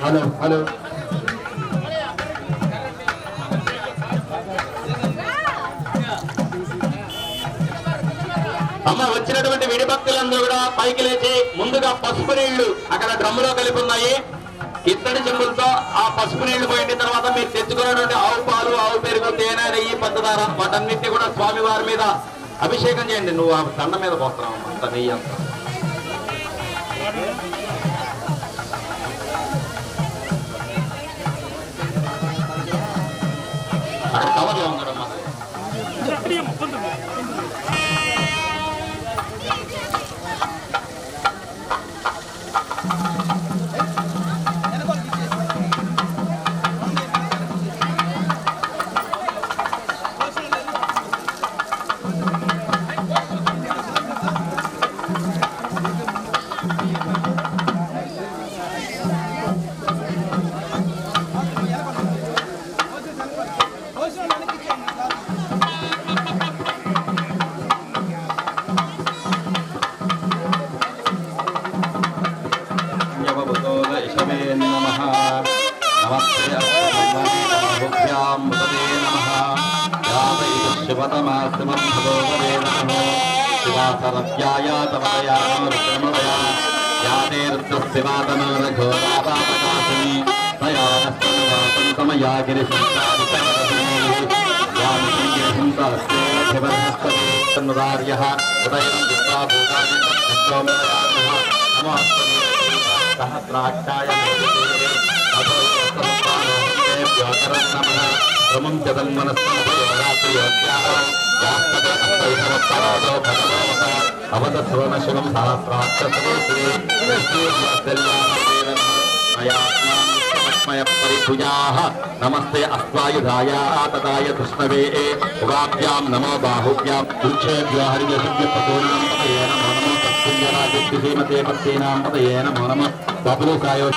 హలో హలో అమ్మ వచ్చినటువంటి విడి భక్తులందరూ కూడా పైకి లేచి ముందుగా పసుపు నీళ్లు అక్కడ డ్రమ్ములో కలిపి ఉన్నాయి, ఇత్తడి చెంబులతో ఆ పసుపు నీళ్లు పోయిన తర్వాత మీరు తెచ్చుకున్నటువంటి ఆవు పాలు, ఆవు పెరుగు, తేనె, నెయ్యి, పంచదార వాటన్నిటిని కూడా స్వామి వారి మీద అభిషేకం చేయండి. నువ్వు ఆ దండ మీద పోస్తున్నావు అంత నెయ్యి అంతా. అక్కడ కవర్లో ఉన్నాడమ్మా. అవధస్వన శివం సహస్రాక్ష लक्ष्मय परिभुजाः नमस्ते अस्वायुधाय तदाय कृष्णवे उगाभ्यां नमो बाहुभ्यां दुच्छेभ्यो हरियसुभ्यपतूनां पतये नमो नमो तत्पुण्यराजश्रीमते पत्नीनां पतये नमो नमः बबलूकायो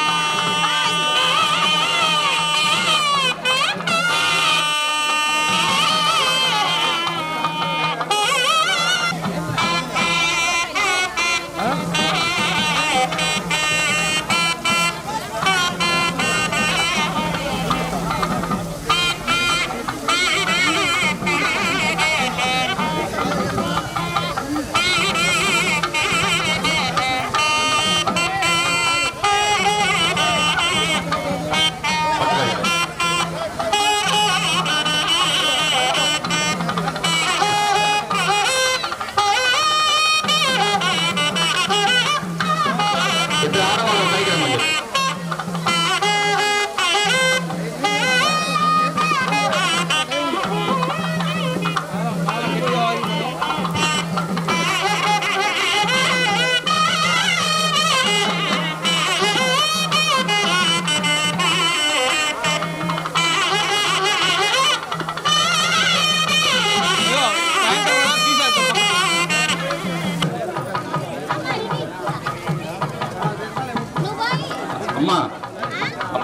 అమ్మా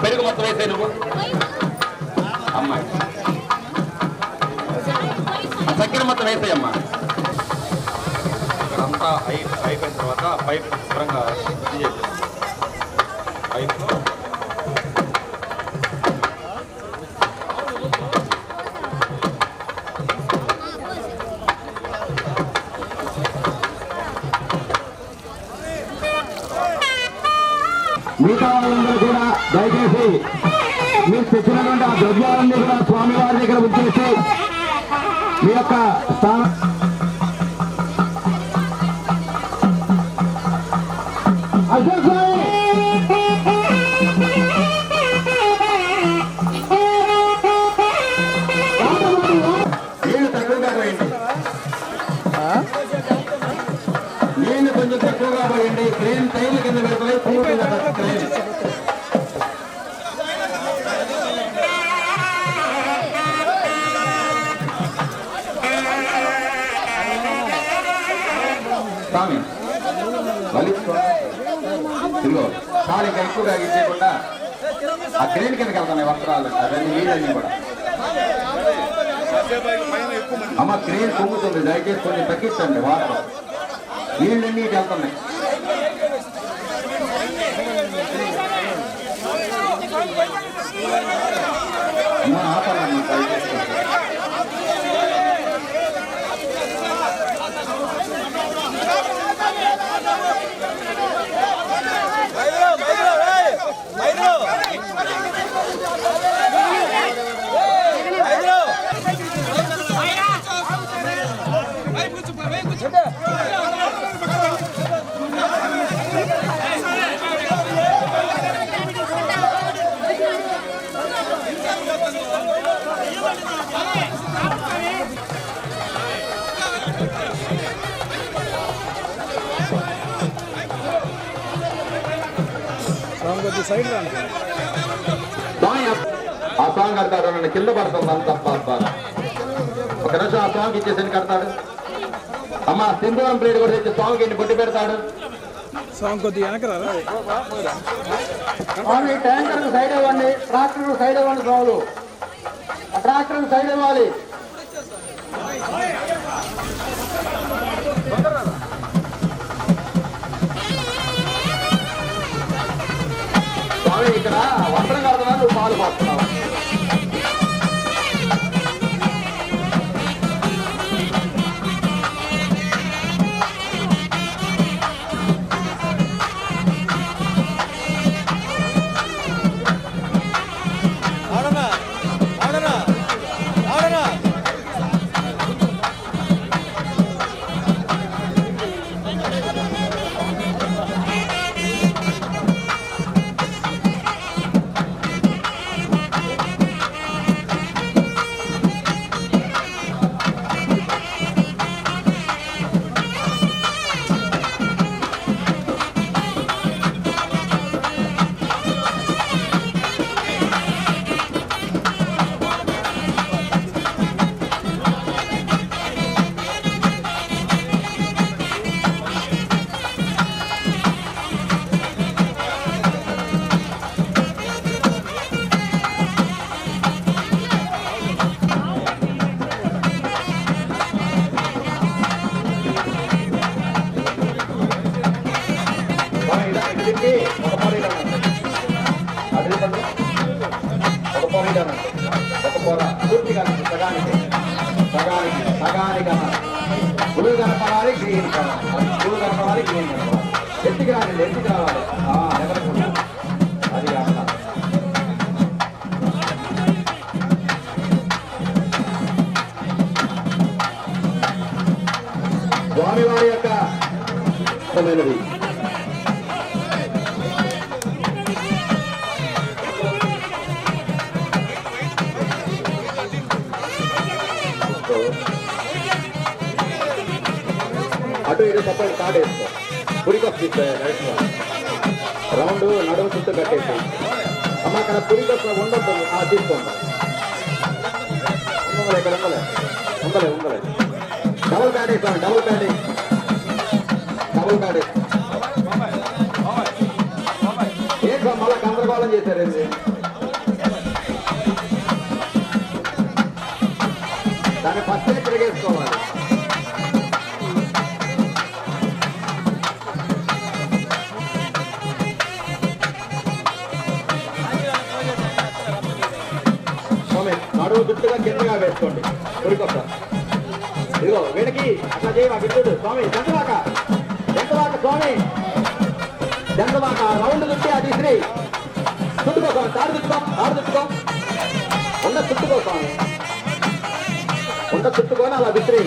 పెరుగు మొత్తం వేసే నువ్వు అమ్మాయి చక్కెర మొత్తం వేసాయమ్మా ఇక్కడంతా అయిపోయిన తర్వాత పైప్ శుభ్రంగా పైప్లో మిగతా వాళ్ళందరూ కూడా దయచేసి మీరు తెచ్చినటువంటి ఆ ద్రవ్యాలన్నీ కూడా స్వామివారి దగ్గర ఉంచేసి మీ యొక్క స్థానం నీళ్ళు తక్కువగా పోయండి నీళ్ళు కొంచెం తక్కువగా పోయండి క్రేన్ టైర్ల కింద పెడతాయి క్రేన్ స్వామి ఇదిగో సార్ ఇంకా ఎక్కువగా ఇచ్చేయకుండా ఆ క్రేన్ కిందకి వెళ్తాయి వస్త్రాలు అవన్నీ నీళ్ళన్నీ కూడా అమ్మ క్రేన్ పొంగుతుంది దయచేసి కొన్ని తగ్గించండి వాటర్ నీళ్ళన్నీ ఇటు వెళ్తున్నాయి అమ్మ ఆపాలమ్మా దయచేసి సైడ్ రాను ఆ సాంగ్ కడతాడు నన్ను కింద పడుతుంది అంత ఒక నిమిషం ఆ సాంగ్ ఇచ్చేసి కడతాడు అమ్మ సింధూరం ప్లేట్ కూడా తెచ్చి సాంగ్ ఎన్ని బొట్టి పెడతాడు సాంగ్ కొద్దిగా వెనకరారా ట్యాంకర్ సైడ్ ఇవ్వండి ట్రాక్టర్ సైడ్ ఇవ్వండి స్వాములు ట్రాక్టర్ సైడ్ ఇవ్వాలి స్వామి ఇక్కడ వస్త్రం కడుతున్నా నువ్వు పాలు పోస్తున్నావు పూర్తిగా సగానికి సగానికి సగానికి బ్లూ కనపడాలి గ్రీన్ కనపడాలి బ్లూ కనపడాలి గ్రీన్ కనపడాలి ఎత్తికి రావాలి ఎత్తికి రావాలి ఎవరికి అది కాక స్వామివారి యొక్క ఇష్టమైనది అటు ఇటు తప్పని స్టార్ట్ వేసుకో పురికొస్త రౌండ్ నడుము చుట్టూ కట్టేసి అమ్మ అక్కడ పురికొస్త ఉండదు తీసుకోండి ఇక్కడ ఉండలే డబుల్ ప్యాడ్ వేసుకోండి డబుల్ ప్యాడ్ ఏంటో మళ్ళీ గందరగోళం చేశారండి దాన్ని ఫస్ట్ తిరిగేసుకోవాలి నడువు దుట్టుగా కిందగా వేసుకోండి ఉరికొస్తా ఇదిగో వీడికి అట్లా చేయవా విద్యుడు స్వామి జంతవాక స్వామి జంతవాక రౌండ్ దుట్టి అది శ్రీ చుట్టుకో స్వామి తాడు చుట్టుకో ఉండ చుట్టుకో స్వామి ఉండ చుట్టుకొని అలా విసిరి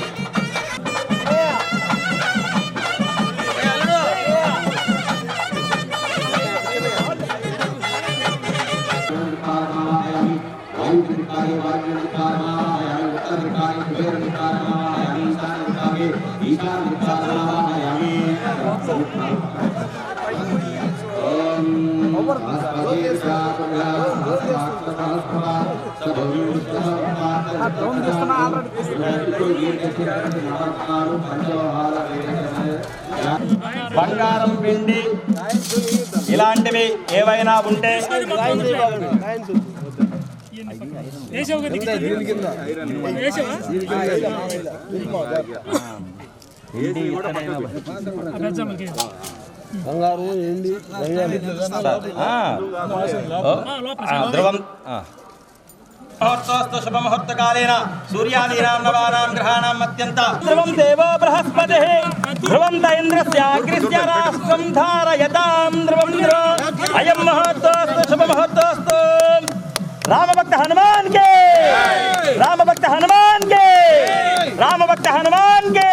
బంగారం వెండి ఇలాంటివి ఏవైనా ఉంటే ధ్రువం ముహూర్తోస్తు శుభముహూర్తకాలేన సూర్యాదీనాం నవానాం గ్రహాణాం అత్యంత ధ్రువం దేవో బృహస్పతిః ధ్రువం త ఇంద్రస్యాగ్నిస్య రాష్ట్రం ధారయతాం ధ్రువం అయం ముహూర్తోస్తు శుభముహూర్తోస్తు రామభక్త హనుమాన్ కే రామభక్త హనుమాన్ కే రామభక్త హనుమాన్ కే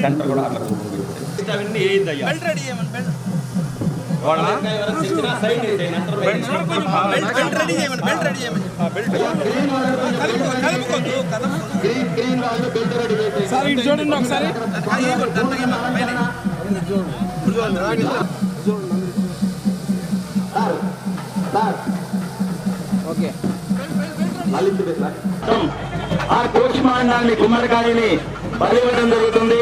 సెంటర్ కూడా అవన్నీ ఏదయ్యా బెల్ట్ రెడీ చేయమని బెల్ట్ చూడండి ఒకసారి ఆ కూష్మాండాన్ని గుమ్మడికాయని బలివ్వడం జరుగుతుంది.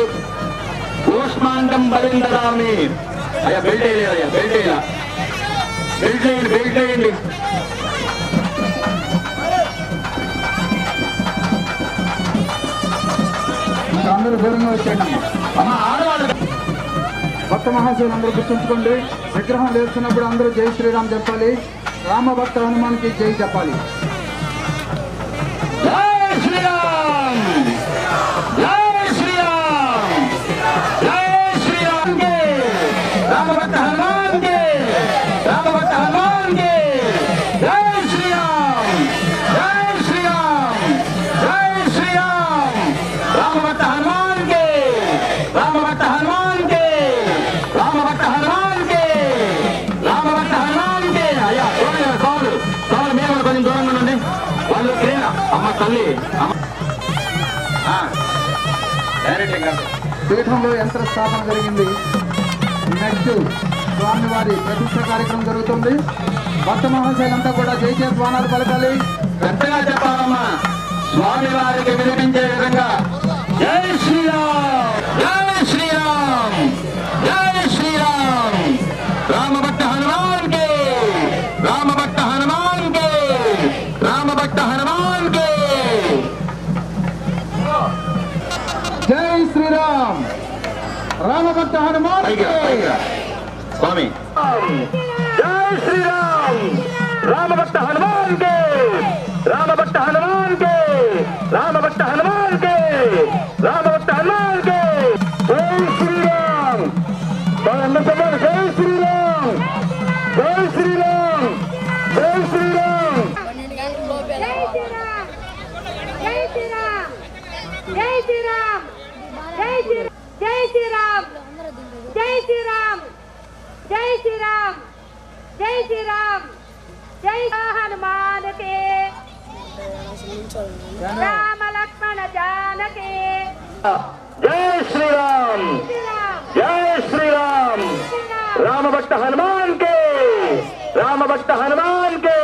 కూష్మాండం బలిందరాన్ని అయ్యా బెల్ట్ వేయలేదు, బెల్ట్ వేయండి. అందరూ దూరంగా వచ్చాడు. భక్త మహాశయులు అందరూ గుర్తుంచుకోండి, విగ్రహం లేస్తున్నప్పుడు అందరూ జై శ్రీరామ్ చెప్పాలి, రామ భక్త హనుమాన్కి జై చెప్పాలి. జై శ్రీరామ్, జై శ్రీరామ్, జై శ్రీరామ్ కే రామభక్త హనుమాన్ కే, రామభక్త హనుమాన్ కే జై శ్రీరామ్, జై శ్రీరామ్, జై శ్రీరామ్, రామభక్త హనుమాన్ కే, రామభక్త హనుమాన్ కే, రామభక్త హనుమాన్ కే, రామభక్త హనుమాన్ కే. అయ్యా చూడండి, సోములు మేము కొంచెం దూరంగా ఉండండి. వాళ్ళు అమ్మ తల్లి పీఠంలో యంత్ర స్థాపన జరిగింది. నెక్స్ట్ స్వామివారి ప్రతిష్ట కార్యక్రమం జరుగుతుంది. భక్త మహాశైలంతా కూడా జై జయ స్వానాలు పలకాలి. పెద్దగా చెప్పాలమ్మా, స్వామి వారికి వినిపించే విధంగా జై శ్రీరామ్, జై శ్రీరామ్, జై శ్రీరామ్, రామభక్త హనుమాన్ కే, రామభక్త హనుమాన్ కే, రామభక్త హనుమాన్ కే. జై శ్రీరామ్, రామభక్త హనుమాన్ కే. స్వామి జై శ్రీరామ్, రామభక్త హనుమాన్ श्री राम जय हनुमान के राम लक्ष्मण जानकी जय श्री राम जय श्री राम राम भक्त हनुमान के राम भक्त हनुमान के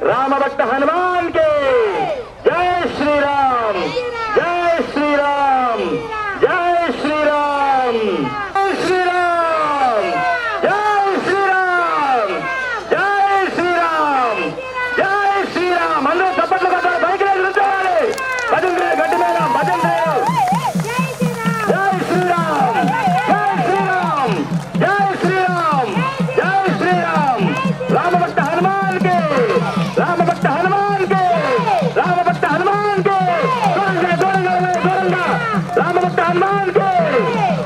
राम भक्त हनुमान के जय श्री राम जय श्री राम जय श्री राम जय श्री राम जय श्री राम जय श्री राम जय श्री राम అందరూ చప్పట్లు కొట్టాలి బైక్ రేస్ నిల్చోవాలి భజన గట్టి మీద భజన జై శ్రీ రామ్ జై శ్రీ రామ్ జై శ్రీ రామ్ జై శ్రీ రామ్ రామ భక్త హనుమాన్ के రామ భక్త హనుమాన్ के రామ భక్త హనుమాన్ के దూరంగా రామ భక్త హనుమాన్ के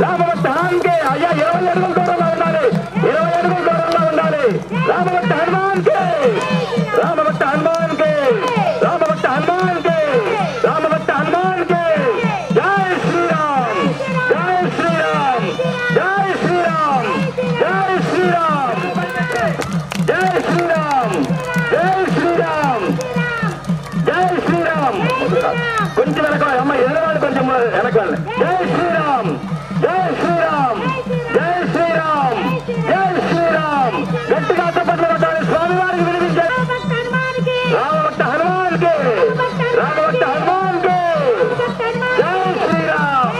రామ భక్త హనుమాన్ के అయ్యా 20 అడుగుల దూరంగా ఉండాలి 20 అడుగుల దూరంగా ఉండాలి రామ భక్త హనుమాన్ के రామ భక్త హనుమాన్ के రామ భక్త హనుమాన్ के రామ భక్త హనుమాన్ के జై శ్రీ రామ్ జై శ్రీ రామ్ జై శ్రీ రామ్ జై శ్రీ రామ్ జై శ్రీ రామ్ జై శ్రీ రామ్ జై శ్రీ రామ్ కొంచెం వెనక అమ్మ ఎదురువాళ్ళు కొంచెం వెనక జై శ్రీ రామ్ జై శ్రీ రామ్ జై శ్రీ రామ్ జై శ్రీ రామ్ గట్టిగా చప్పట్లు కొట్టాలి స్వామి వారికి వినిపించారు రామ భక్త హనుమాన్ కే రామ భక్త హనుమాన్ కే జై శ్రీ రామ్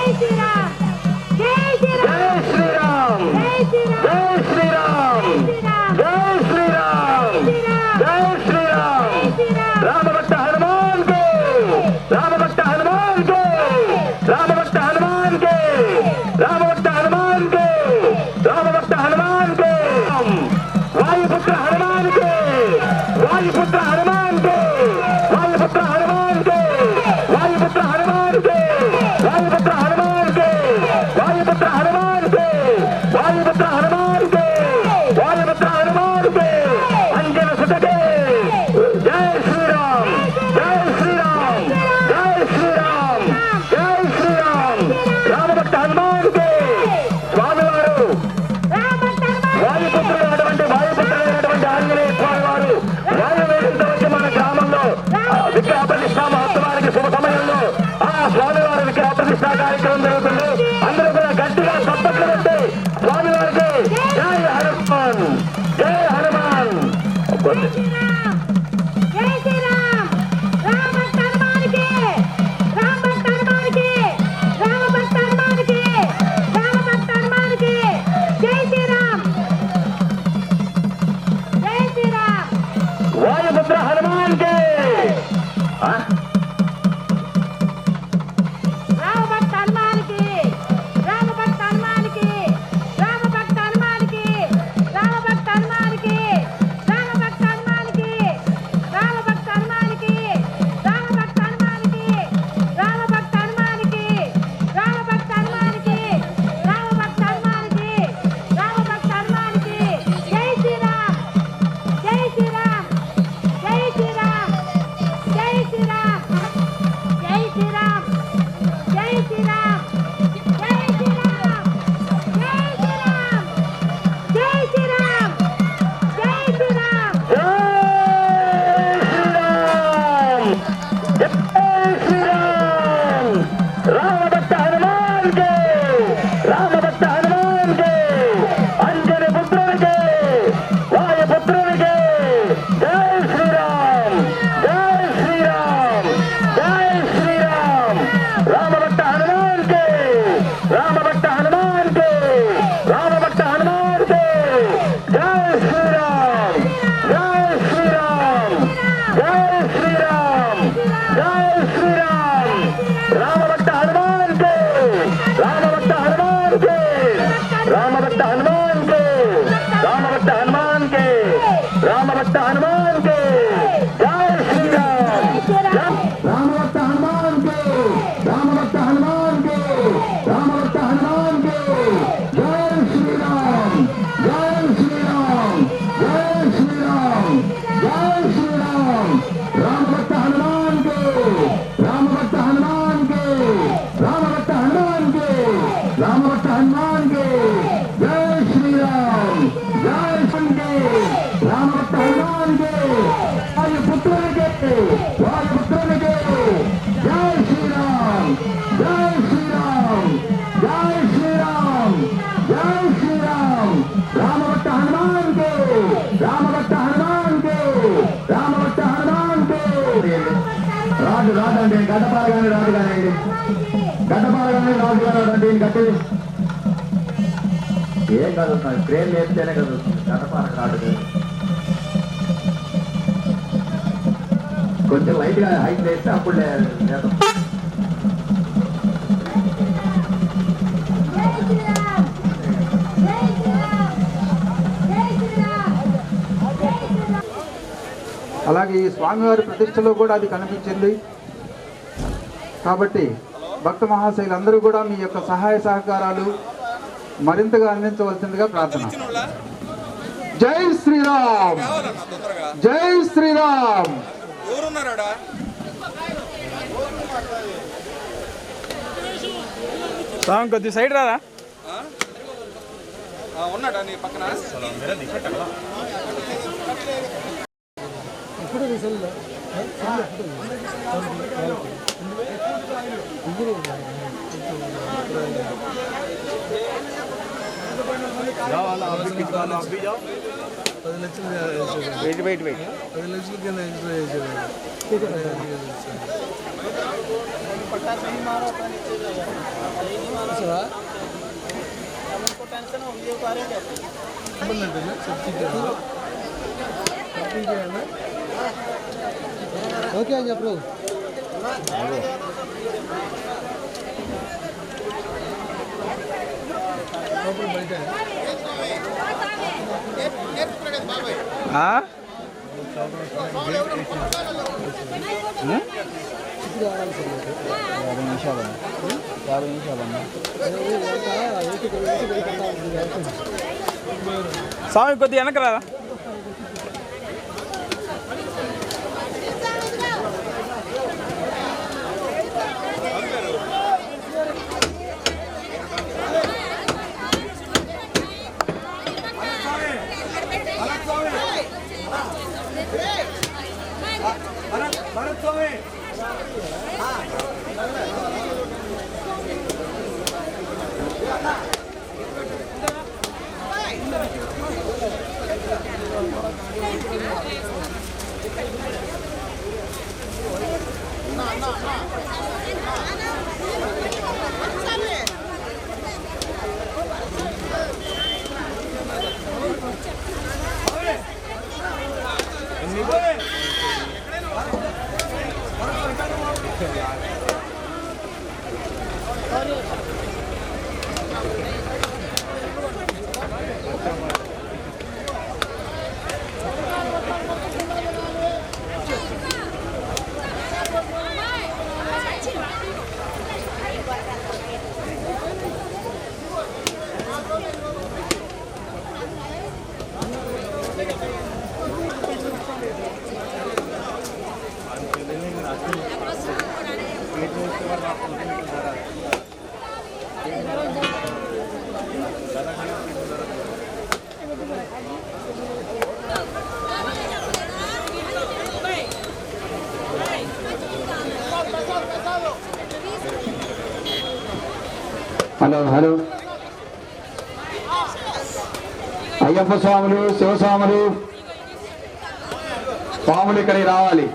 జై శ్రీ రామ్ జై శ్రీ రామ్ జై శ్రీ రామ్ జై శ్రీ రామ్ రామ భక్త హనుమాన్ కే రామ భక్త హనుమాన్ కే రామ భక్త హనుమాన్ కే రామ భక్త హనుమాన్ కే రామ భక్త హనుమాన్ కే వాయుపుత్ర హనుమాన్ కే వాయుపుత్ర హనుమాన్ కే వాయుపుత్ర హనుమాన్ కే వాయుపుత్ర హనుమాన్ కే వాయుపుత్ర హనుమాన్ కే వాయుపుత్ర హనుమాన్ కే వాయుపుత్ర హనుమాన్ కే వాయుపుత్ర హనుమాన్ కే అంజన సుతకే జై శ్రీరామ్ జై శ్రీరామ్ జై శ్రీరామ్ జై శ్రీరామ్ రామ భక్త హనుమాన్ కే స్వామివారు వాయుపుత్రుడైనటువంటి వాయుపుత్రుడైనటువంటి ఆంజనేయ స్వామి వారు వాయువేగంతో వచ్చి మన గ్రామంలో విగ్రహ ప్రతిష్ట మహోత్సవానికి శుభ సమయంలో ఆ స్వామివారి విగ్రహ ప్రతిష్ట కార్యక్రమం జరుగుతుంది అందరూ కూడా గట్టిగా చప్పట్లు పెట్టి స్వామివారికి జై హనుమాన్ జై హనుమాన్ जय श्री राम राम भक्त हनुमान के राम भक्त हनुमान के राम भक्त हनुमान के राम भक्त हनुमान के जय श्री राम जय श्री राम वायुपुत्र हनुमान के राम भक्त हनुमान के राम भक्त हनुमान के राम भक्त हनुमान के राम भक्त हनुमान के राम भक्त हनुमान के राम भक्त हनुमान के राम भक्त हनुमान के राम भक्त हनुमान के राम भक्त हनुमान के राम भक्त हनुमान के राम भक्त हनुमान के जय श्री राम जय श्री राम जय श्री राम जय श्री राम जय श्री राम जय श्री राम जय श्री राम जय श्री राम जय श्री राम जय श्री राम जय श्री राम राम भक्त हनुमान के राम भक्त हनुमान के अंजनी पुत्रुनि के वायुपुत्रुनि के जय श्री राम जय श्री राम जय श्री राम राम भक्त हनुमान के राम भक्त हनुमान के राम भक्त हनुमान के जय श्री राम जय श्री राम जय श्री राम जय श्री राम राम भक्त हनुमान के राम भक्त हनुमान के राम भक्त हनुमान के राम भक्त हनुमान के राम भक्त हनुमान के जय श्री राम राम भक्त हनुमान के राम भक्त हनुमान के राम भक्त हनुमान के जय श्री राम जय श्री राम जय श्री राम जय श्री राम राम भक्त हनुमान के राम भक्त हनुमान के राम भक्त हनुमान के राम भक्त हनुमान के जय श्री राम जय श्री వాయుపుత్రునికి జై శ్రీరామ్ జై శ్రీరామ్ జై శ్రీరామ్ జై శ్రీరామ్ రామభట్ట హనుమాన్కి రామభట్ట హనుమాన్కి రామభట్ట హనుమాన్కి రాజు రాదండి గడ్డపాల కానీ రాజు కానివ్వండి గడ్డపాల కానీ రాజు కానివ్వండి గట్టి ఏం కదులుతుంది ట్రైన్ వేస్తేనే కదులుతుంది గడ్డపాలకు రాదు కొంచెం లైట్ గా హైట్ వేస్తే అప్పుడు లేదు అలాగే ఈ స్వామివారి ప్రతిష్టలో కూడా అది కనిపించింది. కాబట్టి భక్త మహాశైలందరూ కూడా మీ యొక్క సహాయ సహకారాలు మరింతగా అందించవలసిందిగా ప్రార్థన. జై శ్రీరామ్ జై శ్రీరామ్. కొద్ది సైడ్ రారా ఉన్నాడా నీ పక్కన వెయిట్ 10 లక్షల కింద ఓకే అని చెప్పు. స్వామి కొద్దిగా వెనకరా. హలో హలో అయ్యప్ప స్వాములు శివస్వాములు స్వాములు ఇక్కడికి రావాలి.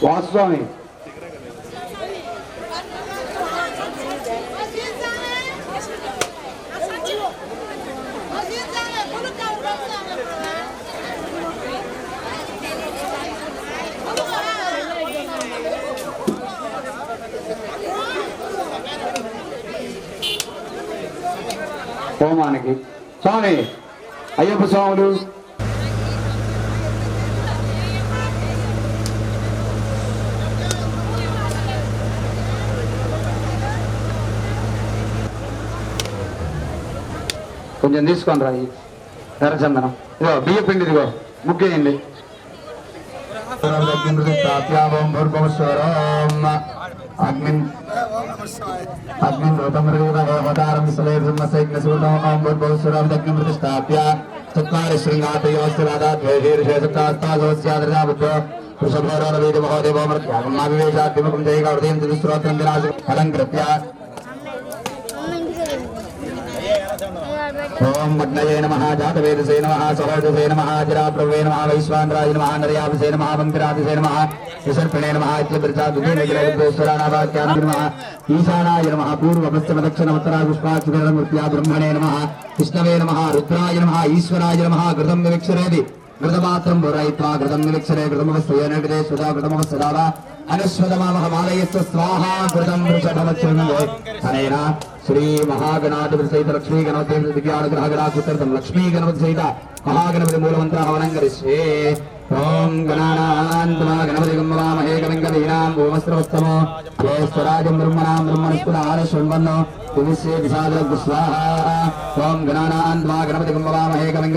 వాసుస్వామి హోమానికి స్వామి అయ్యప్ప స్వాములు కొంచెం తీసుకొని రా ఎర్రచందనం. ఇదిగో బియ్య పిండి ఇదిగో ముగ్గేయండి. अग्निं रोतमृगवतारं सलेर्जन्मसैज्ञसूतो ओं भूर्भुवस्सुरमदग्निं प्रतिष्ठाप्य चत्वारि शृङ्गातयोस्तिरादाद्वैर्षेशतास्तासोऽस्यादृशाबुद्धो वृषभोरवीति महोदेवो मृत्यागमाविवेशाद्विमुखं जयिकावृतिं चतुस्रोत्रं विनाशम् अलङ्कृत्य ओम मग्नये नमः जातवेदसे नमः सहोदसे नमः जिराप्रभवे नमः वैश्वानराय नमः नरयावसे नमः वंकिरादिसे नमः विसर्पणे नमः इत्यप्रचादुदीनगिरविद्वेश्वरानावाक्याय नमः ईशानाय नमः पूर्वपश्चिमदक्षिणोत्तरापुष्पाक्षिरमूर्त्या ब्रह्मणे नमः विष्णवे नमः रुद्राय नमः ईश्वराय नमः घृतं विविक्षरेति घृतमात्रं पुरयित्वा घृतं विविक्षरे घृतमवस्येन विदे स्वदा घृतमवस्यदा वा अनुष्वदमामहमालयस्य स्वाहा घृतं वृषभवच्चन्दे अनेन श्री महागणाधिपति सहित लक्ष्मी गणपति दिव्यानुग्रह गणाक्षत्रम लक्ष्मी गणपति सहित महागणपति मूलमंत्र हवनं करिष्ये ओम गणानान्त्वा गणपति गम्मवामहे कविं भूमस्त्रवस्तमो ज्येष्ठराजं ब्रह्मणां ब्रह्मणस्पदान शृण्वन्नो दिविश्ये विषादरग् स्वाहा ओम गणानान्त्वा गणपति गम्मवामहे कविं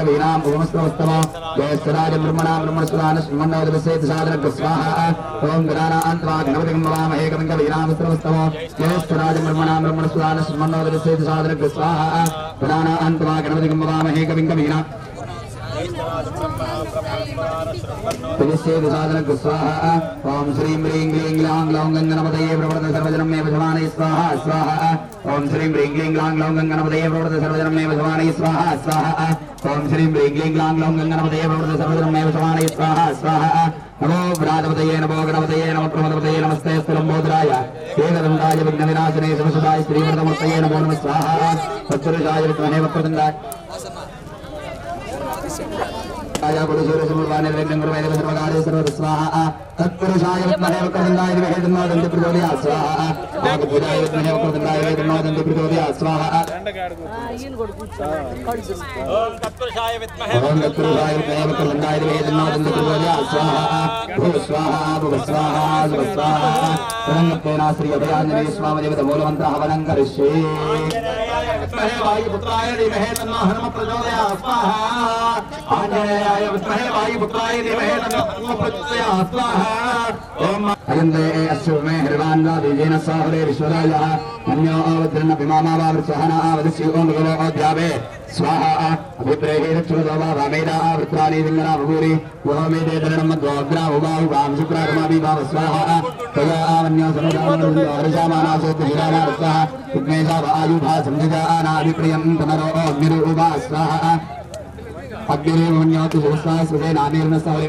भूमस्त्रवस्तमो ज्येष्ठराजं ब्रह्मणां ब्रह्मणस्पदान शृण्वन्नो दिविश्ये विषादरग् स्वाहा ओम गणानान्त्वा गणपति गम्मवामहे कविं भूमस्त्रवस्तमो ज्येष्ठराजं ब्रह्मणां ब्रह्मणस्पदान शृण्वन्नो दिविश्ये विषादरग् स्वाहा गणानान्त्वा गणपति गम्मवामहे कविं स्वाहा ओम श्रीं ह्रीं क्लीं ग्लां ग्लौं गंगनपतये प्रवर्त सर्वजनं मे भजमाने स्वाहा स्वाहा ओम श्रीं ह्रीं क्लीं ग्लां ग्लौं गंगनपतये प्रवर्त सर्वजनं मे भजमाने स्वाहा स्वाहा ओम श्रीं ह्रीं क्लीं ग्लां ग्लौं गंगनपतये प्रवर्त सर्वजनं मे भजमाने स्वाहा स्वाहा नमो व्राजपतये नमो गणपतये नमो प्रमदपतये नमस्ते स्तुलम्बोदराय एकदन्ताय विघ्नविनाशिने शिवसुताय श्रीवरदमूर्तये नमो नमः स्वाहा तत्पुरुषाय विद्महे वक्रतुण्डाय आया पुरुषोर समूर्वाने वेदंगुरवेद सर्वकार्य सर्वस्वाहा तत्पुरुषाय विद्महे वक्रतुण्डाय धीमहि तन्नो दन्ति प्रचोदयात् स्वाहा आगपूजाय विद्महे वक्रतुण्डाय धीमहि तन्नो दन्ति प्रचोदयात् स्वाहा ओम तत्पुरुषाय विद्महे वक्रतुण्डाय धीमहि तन्नो दन्ति प्रचोदयात् स्वाहा भूः स्वाहा भुवः स्वाहा सुवः स्वाहा रङ्गप्रेणा श्री अभयाञ्जनेय स्वामी देवता मूलमन्त्र हवनं करिष्ये विद्महे वायुपुत्राय धीमहि तन्नो हनुमत् प्रचोदयात् स्वाहा आञ्जनेयाय विद्महे वायुपुत्राय धीमहि तन्नो प्रचोदयात् स्वाहा ओम अयन्ते अश्वमे हरिवान् बीजेन साहरे विश्वरायः अन्यो अवद्रन्न विमामा वावृत्सहना आवदस्यो ओम भगवो अध्यावे स्वाहा अभिप्रेहे रक्षुतो वा वामेदा वृत्राणि दिङ्गना भूरि वोमेदे दरणं मध्वग्रा उभाउ वां शुक्रागमाभि भाव स्वाहा तया आवन्यो समुदायो हर्षामानासोत् हिराना रक्तः उग्नेशा वायुभा संधिजा अनाभिप्रियं तनरो अग्निरुभा स्वाहा अग्निरेवमन्योति सहस्रा सुसेनानिर्न सहरे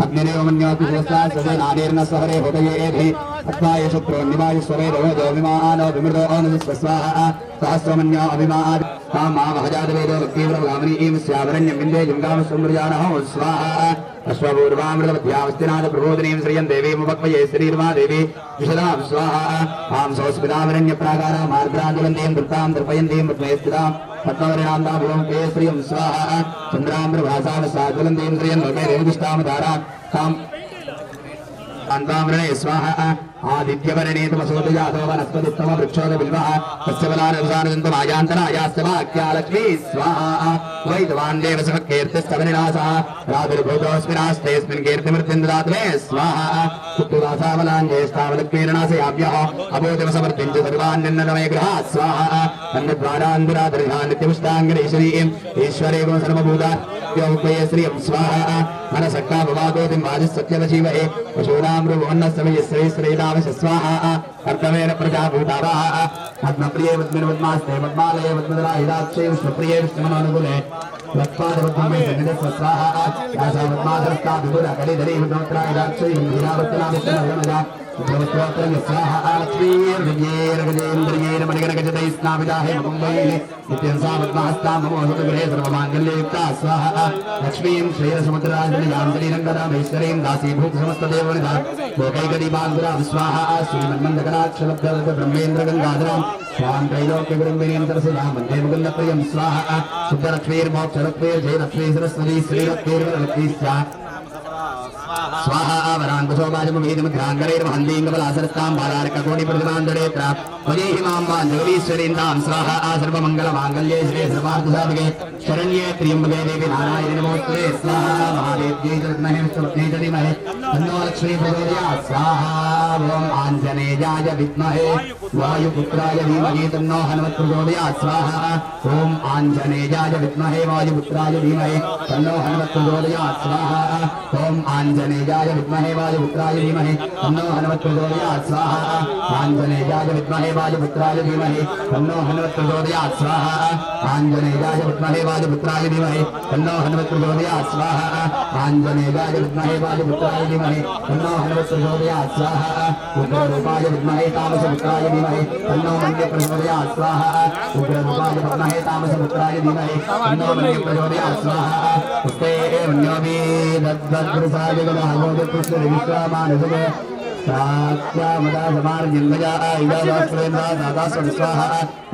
अग्निरेवमन्योति सहस्रा सुसेनानिर्न सहरे हृदयेधि अत्वाय शुक्रो निवाय स्वरे रोजो विमानो विमृतो अनुस्व स्वाहा सहस्रमन्यो अभिमाद कामावहजातवेदो तीव्रगामिनीं स्यावरण्यं विन्दे जुङ्गाम सुमृजानः स्वाहा अश्वपूर्वामृतमध्यावस्तिनाथ प्रबोधिनीं श्रियं देवीमुपक्वये श्रीर्मा देवी विशदां स्वाहा आं सोऽस्मितावरण्यप्राकारां मार्द्राञ्जलन्तीं दृप्तां दर्पयन्तीं पद्मयस्थितां पद्मवर्णान्तां भुवं केसरियं स्वाहा चन्द्राम्रभासां साज्वलन्तीं श्रियं लोके देवदिष्टामधारां तां अन्तामृणे स्वाहा आदित्यवर्णे तमसोदजातो वनस्पतित्तम वृक्षोद बिल्वः तस्य बलानुसारदन्तमायान्तरायास्तवाक्या लक्ष्मी स्वाहा वैद्वान् देवसः कीर्तिस्तवनिनासः राभिर्भूतोऽस्मिनास्तेऽस्मिन् कीर्तिमृत्युन्ददात्मे स्वाहा कुट्टुवासावलाञ्जेष्टावलक्ष्मीर्णाशयाभ्यः अभूतिमसमर्तिं च सर्वान्निन्नतमे गृहात् स्वाहा अन्नद्वारान्तिरादृढा नित्यमुष्टाङ्गिरीश्वरीं ईश्वरेव सर्वभूता योपये श्रियं स्वाहा मनसक्का भवादोतिं वाजिसत्यवजीवहे पशूनां रुवन्नस्तमये श्री श्रीराम स्वाहा कर्तवेन प्रजाभूतावाः पद्मप्रिये पद्मिन्वद्मास्ते पद्मालये पद्मधराहिराक्षे विष्णुप्रिये विष्णुमनोनुकूले लक्ष्मादपद्मे सन्निधस्व स्वाहा यासा पद्माधरस्ता विपुलकलिधरी विष्णोत्राहिराक्षे हीरावर्तनामित्रनवनजा भवत्रोत्रं स्वाहा लक्ष्मीर्विजयेर्गजेन्द्रियेर्मणिगणगजतैः स्नापिताहे मुकुम्बैः नित्यं सा पद्महस्तां मम सुतगृहे सर्वमाङ्गल्ययुक्ता स्वाहा लक्ष्मीं श्रीरसमुद्राजनयां श्रीरङ्गरामेश्वरीं दासीभूत समस्तदेवनिधा लोकैकदीपान्तरां स्वाहा श्रीमन्मन्दकटाक्षलब्धवत ब्रह्मेन्द्रगङ्गाधरां स्वां त्रैलोक्यगुरुम्बिनीं तरसिलां वन्दे मुकुन्दप्रियं स्वाहा शुद्धलक्ष्मीर्मोक्षलक्ष्मीर्जयलक्ष्मी सरस्वती श्रीलक्ष्मीर्वरलक्ष्मी स्वाहा वरान् ङ्कुशोपाजमुद्राङ्गलैर्महन्दीङ्गबलासरस्तां बालार्ककोटिप्रतिमान्दरेत्र वजेहिमां जगदीश्वरीन्दां स्वाहा सर्वमङ्गलमाङ्गल्ये श्री सर्वार्थसाधिके शरण्ये त्र्यम्बके देवी नारायणि नमोस्तुते स्वाहा महादेव्यै च विद्महे विष्णुपत्न्यै च धीमहि तन्नो लक्ष्मी प्रचोदयात् स्वाहा ॐ आञ्जनेयाय विद्महे वायुपुत्राय धीमहि तन्नो हनुमत् प्रचोदयात् स्वाहा ॐ आञ्जनेयाय विद्महे वायुपुत्राय धीमहि तन्नो हनुमत् प्रचोदयात् स्वाहा ॐ आञ्जनेयाय विद्महे वायुपुत्राय धीमहि तन्नो हनुमत् प्रचोदयात् स्वाहा आञ्जनेयाय विद्महे वायुपुत्राय धीमहि तन्नो हनुमत् प्रचोदयात् स्वाहा आञ्जनेयाय विद्महे वायुपुत्राय धीमहि तन्नो हनुमत् प्रचोदयात् स्वाहा आञ्जनेयाय विद्महे वायुपुत्राय धीमहि तन्नो हनुमत् प्रचोदयात् स्वाहा उग्ररूपाय विद्महे तामसपुत्राय धीमहि तन्नो मन्य प्रचोदयात् स्वाहा उग्ररूपाय विद्महे तामसपुत्राय धीमहि तन्नो मन्य प्रचोदयात् स्वाहा उस्ते मन्योऽपि दद्वद्वृषाय गदायोगकृष्णविश्रामानुजगे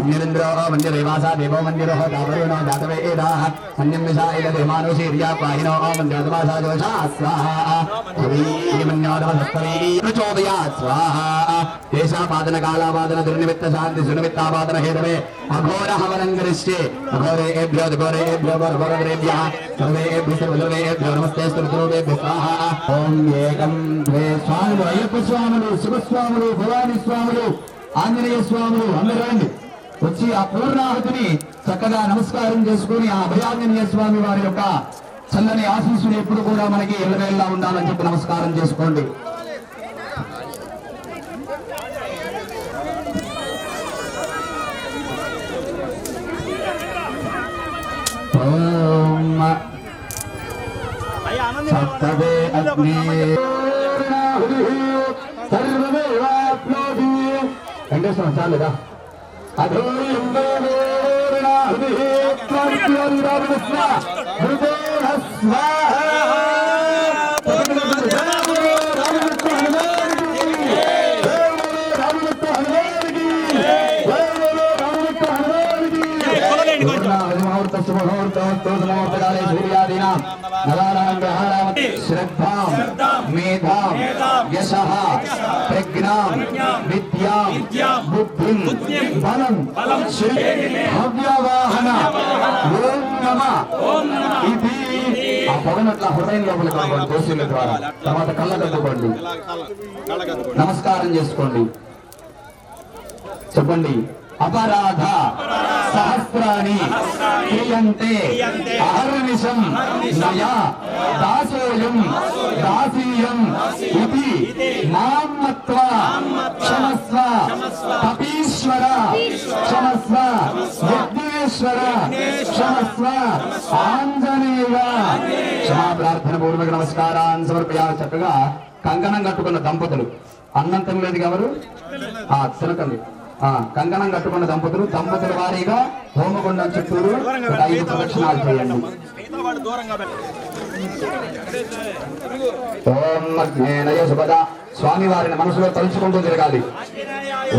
निरेन्द्रो मन्दिरेवासा देवो मन्दिरो दावरेणो दातवे एदाः अन्यं विशाइलदेमानो शीर्या पाहिनो मन्दिरदमासा जोषा स्वाहा प्रचोदयात् स्वाहा तेषा पादनकालापादन दुर्निमित्त शान्ति सुनिमित्तापादन हेतवे अघोरः वनं करिष्ये अघोरेभ्यो घोरेभ्यो घोरेभ्यः सर्वेभ्यो नमस्ते स्तुतिरूपेभ्यो स्वाहा ॐ एकं द्वे स्वामिनो अय्यप्प స్వాములు శివస్వాములు భవానీ స్వాములు ఆంజనేయ స్వాములు అందరూ రండి వచ్చి ఆ పూర్ణాహుతిని చక్కగా నమస్కారం చేసుకుని ఆ అభయాంజనేయ స్వామి వారి యొక్క చల్లని ఆశీస్సులు ఎప్పుడు కూడా మనకి ఎల్లవేళ్ళ ఉండాలని చెప్పి నమస్కారం చేసుకోండి. సప్తదే అగ్ని सर्वमेवाप्नोति वेंकटेश्वर चालेगा मुहूर्तकाले सूर्यादीनां नवानां ग्रहाणां श्रद्धां मेधां यशः प्रज्ञां विद्यां बुद्धिं बलं भव्यवाहन ओम नमः इति ఆ పవనట్ల హృదయం లోపలికి వెళ్ళండి దోషుల ద్వారా తర్వాత కళ్ళగద్దుకోండి నమస్కారం చేసుకోండి చెప్పండి अपराध सहस्राणि क्रियन्ते अहर्निशं मया दासोऽयं दासीयं इति मां मत्वा क्षमस्व कपीश्वर क्षमस्व यज्ञेश्वर क्षमस्व आञ्जनेय क्षमा प्रार्थना पूर्वक नमस्कारान् समर्पयामि. చక్కగా కంకణం కట్టుకున్న దంపతులు అన్నం తినలేదు ఎవరు తినకండి. కంకణం కట్టుకున్న దంపతుల వారీగా హోమగుండం చుట్టూరు 5 ప్రదక్షిణాలు చేయండి. ఓం అగ్నేయ శుభద స్వామి వారిని మనసులో తలుచుకుంటూ తిరగాలి.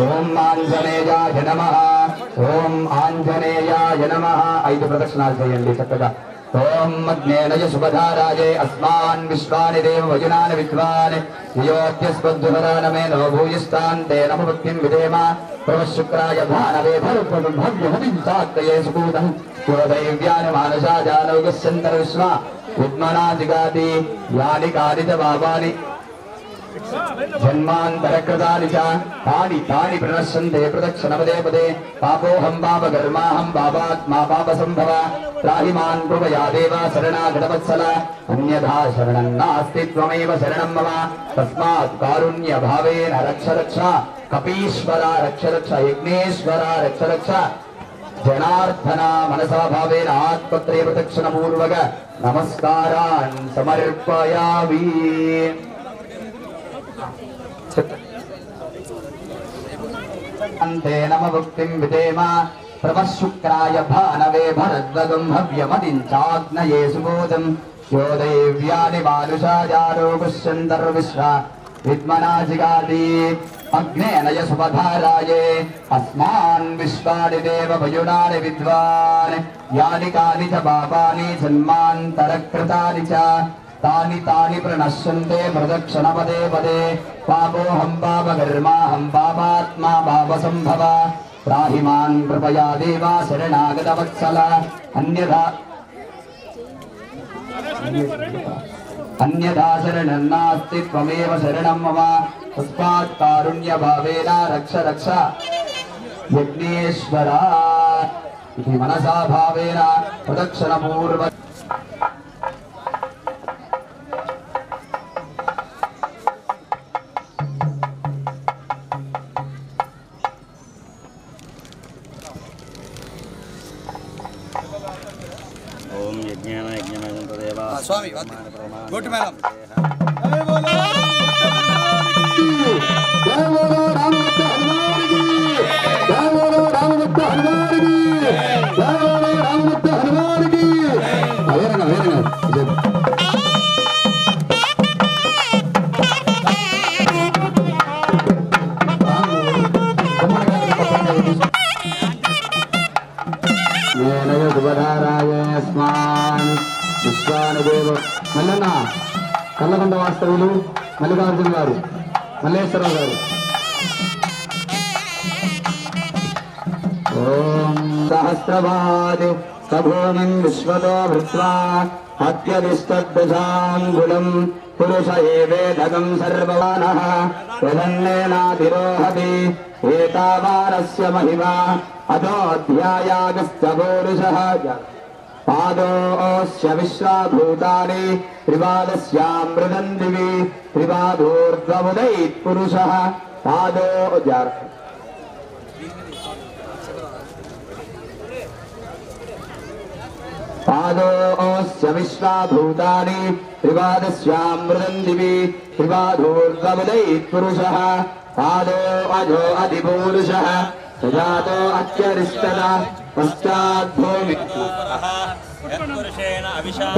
ఓం ఆంజనేయాయ నమః ఓం ఆంజనేయాయ నమః 5 ప్రదక్షిణాలు చేయండి చక్కగా. ఓం అగ్నేయ శుభధారాజే అస్మాన్ విశ్వాని దేవ వజునాని విద్వాన్ యోత్యస్పద్దుహరానమే నో భూయిస్తాన్ తే నమ భక్తిం విధేమ శుక్రాయ భానవే భరుపదం భవ్యహవించాత్తయే సుకూతం యోదైవ్యాని మానసాజానౌగస్యంతర విశ్వ ఉద్మనాదిగాది యాని కారిత బాబాని జన్మాంతరకృతాని చ తాని తాని ప్రణశ్యంతే ప్రదక్షిణపదే పదే పాపోహం పాపకర్మాహం పాపాత్మా పాపసంభవ త్రాహి మాన్ కృపయా దేవ శరణాగతవత్సల అన్యథా శరణం నాస్తి త్వమేవ శరణం మమ తస్మాత్ కారుణ్య భావేన రక్ష రక్ష కపీశ్వర రక్ష రక్ష యజ్ఞేశ్వర రక్ష రక్ష జనార్దన మనసా భావేన ఆత్మత్రయ ప్రదక్షిణ పూర్వక నమస్కారాన్ సమర్పయామి. అంతే నమ భక్తిం విధేమ ప్రవశుక్రాయ భానవే భరద్వగం హవ్యమదించాగ్నయే సుబోధం యోదైవ్యాని మానుషాయారోగుష్యంతర్విశ్వ విద్మనాజిగాది అగ్నేనయ సుపధారాయే అస్మాన్ విశ్వాని దేవ భయునాని విద్వాన్ యాని కాని చ పాపాని జన్మాంతరకృతాని చ तानि तानि प्रणश्यन्ते प्रदक्षिणपदे पदे पापोऽहं पापकर्माहं पापात्मा पापसम्भव त्राहि मां कृपया देवा शरणागतवत्सल अन्यथा शरणं नास्ति त्वमेव शरणं मम तस्मात् कारुण्यभावेन रक्ष रक्ष यज्ञेश्वरा इति मनसा भावेन प्रदक्षिणपूर्व ఓం యజ్ఞాన యజ్ఞమయం తదేవ స్వామి గోటు మేళం మల్లన్న కల్లకొండ వాస్తవులు మల్లికార్జున గారు మల్లేశ్వరరావు గారు ఓం సహస్రపాది సభూమిం విశ్వతో భృత్వా అత్యధిష్టదశాంగుళం పురుష ఏవేదగం సర్వవానః యదన్నేనాతిరోహతి ఏతావానస్య మహిమా అథోऽధ్యాయాగస్య పౌరుషः पादोऽस्य विश्वाभूतानि त्रिपादस्यामृतं दिवि त्रिपादोर्ध्वमुदैः पुरुषः पादो पादोऽस्य विश्वाभूतानि त्रिपादस्यामृतं दिवि त्रिपादोर्ध्वमुदैः पुरुषः पादो अजो अधिपुरुषः सजातो अत्यरिष्टः पश्चाद्भूमि యత్పురుషేణ అవిషా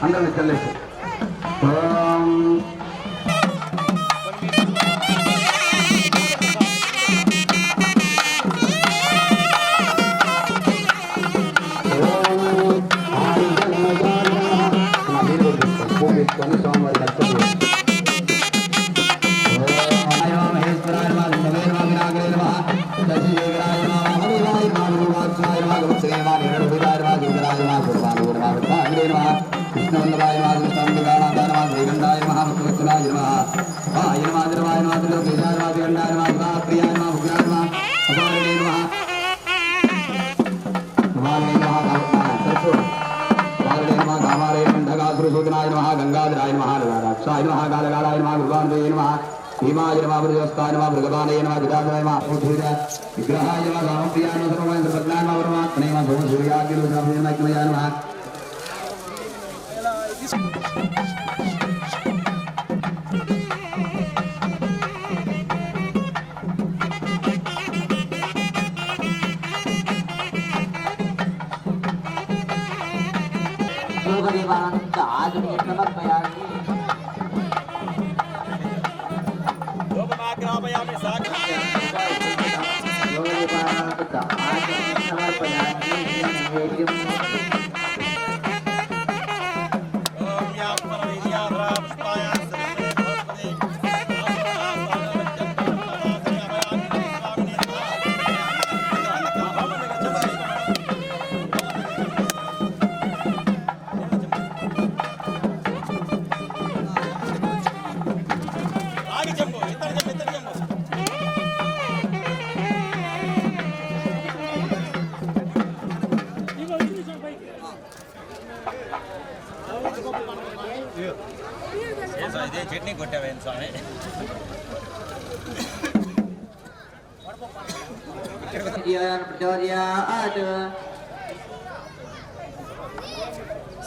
అందరూ చెల్లేసి गंगाधराय नमः राक्षाय नमः कालकालाय नमः गुरुवान्वे नमः भीमाय नमः वृजस्ताय नमः भृगवानय नमः गदाधराय नमः विग्रहाय नमः रामप्रियाय नमः सर्वमंत्रपद्माय नमः परमात्मने नमः भूमसूर्याग्निरुद्राभ्यमय नमः योगदेवानंद आदरणीय समर्पयामि లోపమాగ్రాపయామి సాక్షాత్ योगदेवानंद आदरणीय समर्पयामि नैवेद्यं ఓం యాత్మన విద్యాధరా పుష్పాయ ఇదే చట్నీ కొట్టావేం స్వామి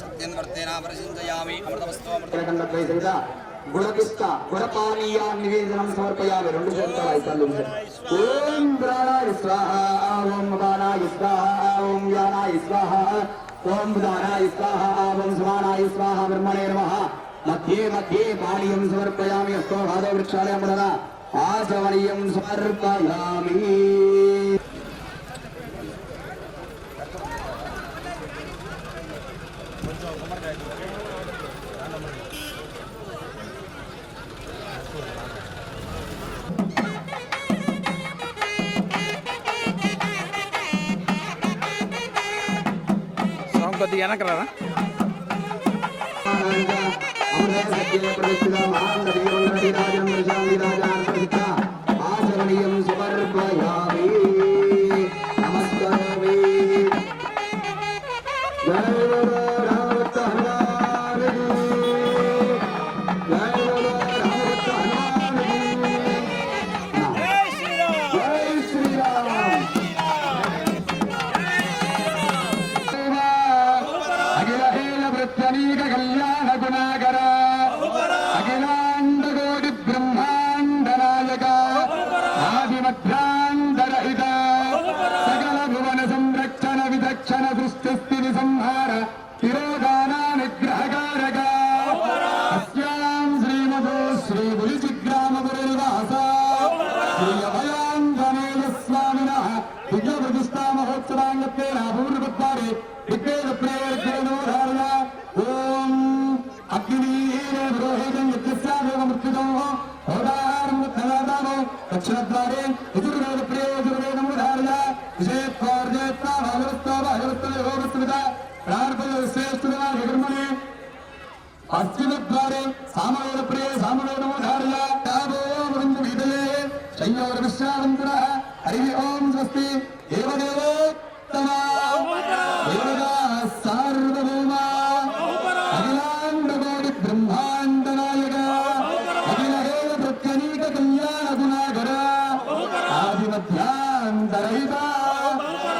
సత్యం వర్తేనా పరిచింతయామి అమృతవస్తు సహిత గుడపిస్త గుడపానీయ నివేదనం సమర్పయామి. 2 చెప్తారు ఐదు. ఓం ప్రాణాయ స్వాహ, ఓం అపానాయ స్వాహ, ఓం వ్యానాయ స్వాహ, ఓం ఉదానాయ స్వాహ, ఓం సమానాయ స్వాహ. బ్రహ్మణే నమః. మధ్యే మధ్యే పానీయం సమర్పయామి. అస్తో భాదో వృక్షాలయం పునః ఆచమనీయం సమర్పయామి. కొద్దిగా వెనక రారా. ఆచరణీయం సమర్పయామి. నమస్కారామి. జయ రామభక్త హనుమాన్ జయ రామభక్త హనుమాన్ జై శ్రీరామ్. అఖిల వృత్తనీక కళ్యాణ గుణాకర అఖిలాండ కోటి బ్రహ్మాండ నాయక ఆదిమధ్యాంతరహిత సకల భువన సంరక్షణ విదక్షణ సృష్టిస్థితి సంహార తిరోధాన నిగ్రహకారక అస్యాం శ్రీమతో శ్రీ బులిచిగ్రామపురనివాస శ్రీ అభయాంజనేయ స్వామినః దివ్య ప్రతిష్టా మహోత్సవాంగత్వేన పూర్వపద్వారే దిగ్వేద ప్రేయర్జనోధారణ. ఓం అగ్నివీరే పురోహితం యజ్ఞస్యాదేవ మృత్యుదో హోదాహారం తదాదామో దక్షిణద్వారే యజుర్వేద ప్రేయజుర్వేదముధారణ విషేత్వార్జేత్వా భాగవత్వా భాగవత్వే హోమస్మిత ప్రార్థన విశ్రేష్ఠునా వికర్మణే పశ్చిమద్వారే సామవేద ప్రియ సామవేదముధారణ తావో వృందు వీదయే శయ్యోర విశ్రావంతున హరి ఓం స్వస్తి దేవదేవోత్తమ దేవదా సార్వభౌమ అఖిలాండ కోటి బ్రహ్మాండ నాయక అఖిల హేమ ప్రత్యనీక కళ్యాణ గుణాకర ఆదిమధ్యాంతరహిత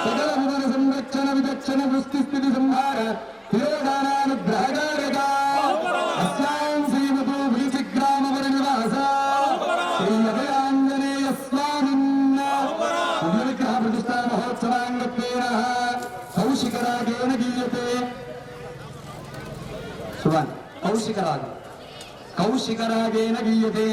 సకల భువన సంరక్షణ విదక్షణ సృష్టిస్థితి సంహార తిరోధానానుగ్రహకారక అస్యాం శ్రీమతో బులిచిగ్రామపురనివాస శ్రీ అభయాంజనేయ స్వామిన్న విగ్రహ ప్రతిష్టా మహోత్సవాంగత్వేన కౌశికరాగేణ గీయతే. శుభాన్ కౌశికరాగం కౌశికరాగేణ గీయతే.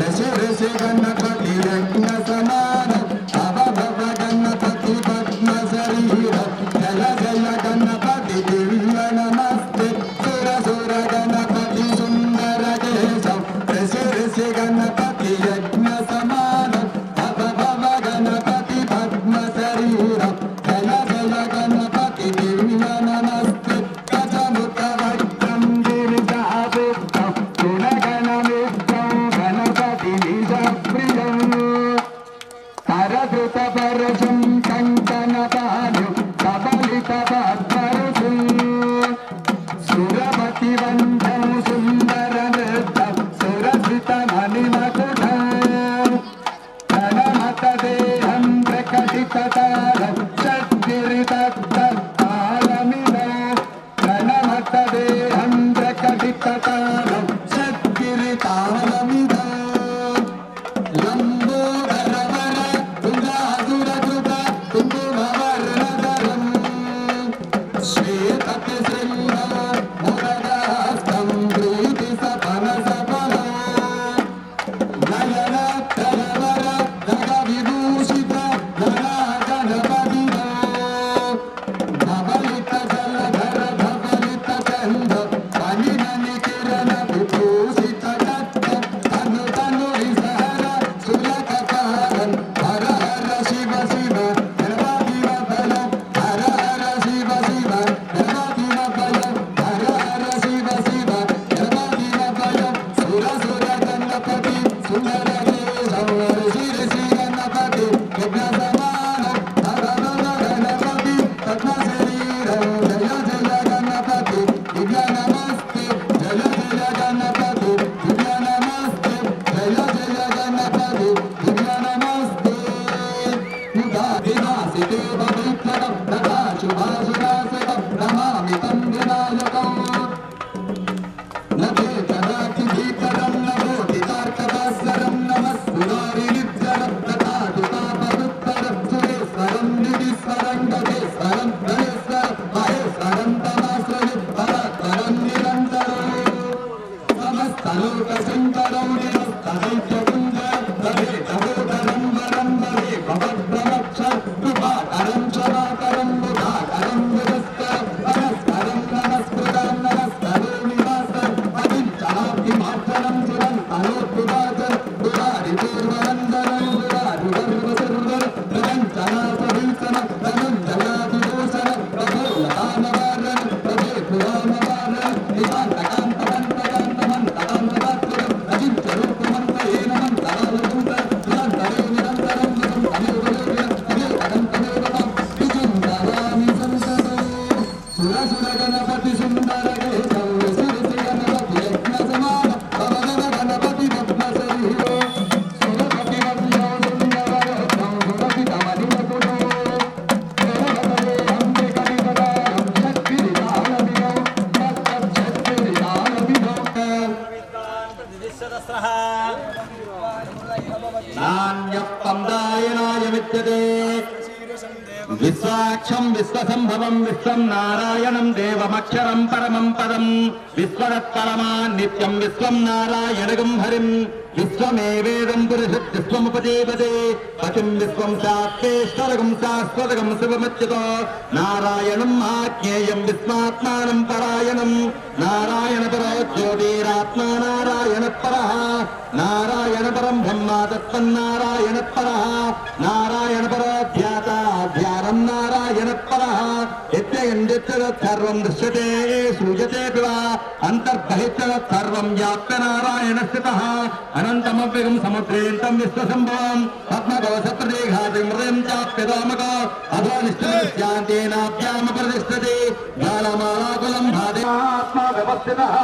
రసి రసి గణపతి యజ్ఞ సమాన అవభవ గణపతి పద్మ శరీర జయ జయ గణపతి దివ్య నమస్తే సుర సుర గణపతి సుందర కేశం రసి రసి గణపతి యజ్ఞ సమాన అవభవ గణపతి పద్మ శరీర జయ జయ గణపతి దివ్య నమస్తే గజముఖ వక్రం గిరిజాభుక్తం గుణగణమిత్రం గణపతి నిజ ప్రియం కరధృత పరశం కంకణ పాలు కబలిత పద్మరుషు సురపతి వందం సుందర నృత్యం సురసిత మణిమకుట గణమత దేహం ప్రకటిత తాళం షడ్గిరితాళమిద గణమత దేహం ప్రకటిత తాళం షడ్గిరితాళమిద లంబోదరవర తుంగాసురకృత కుంకుమవర్ణధరం శ్వేతతి శ్రీమ మురగాస్తం ప్రీతి సపన సఫల నయన ధరవర నగ విభూషిత ధరా గణపతిన ధవలిత జలధర ధవలిత చంద పనినని కిరణ నాణ్యపందాయనాయ విద్యతే విశ్వాక్షం విశ్వసంభవం విశ్వం నారాయణం దేవమక్షరం పరమం పదం విశ్వరత్పరమా నిత్యం విశ్వం నారాయణగం హరిం విశ్వమేవేదం పురుషత్ విశ్వముపజీవతే పతిం విశ్వం శాస్త్రేశ్వరగం శాశ్వతగం శివమచ్యుతో నారాయణం ఆజ్ఞేయం విశ్వాత్మానం పరాయణం నారాయణ పరో జ్యోతిరాత్మా నారాయణ పరః నారాయణ పరం బ్రహ్మ తత్వన్నారాయణ పరః నారాయణ పరో ధ్యాత ధ్యానం నారాయణ పరః సర్వం దృశ్యతే సృజతే అంతర్బహిష్ట సర్వం వ్యాప్త నారాయణ స్థితః అనంతమవ్యగం సముద్రేంతం విశ్వసంభవం పద్మకవసప్రదేఘాతి మృదయం చాప్యదామకో అధో నిశ్చలస్యాంతేనాభ్యామ ప్రతిష్టతే జ్ఞానమాలాకులం భాతి ఆత్మా వ్యవస్థితః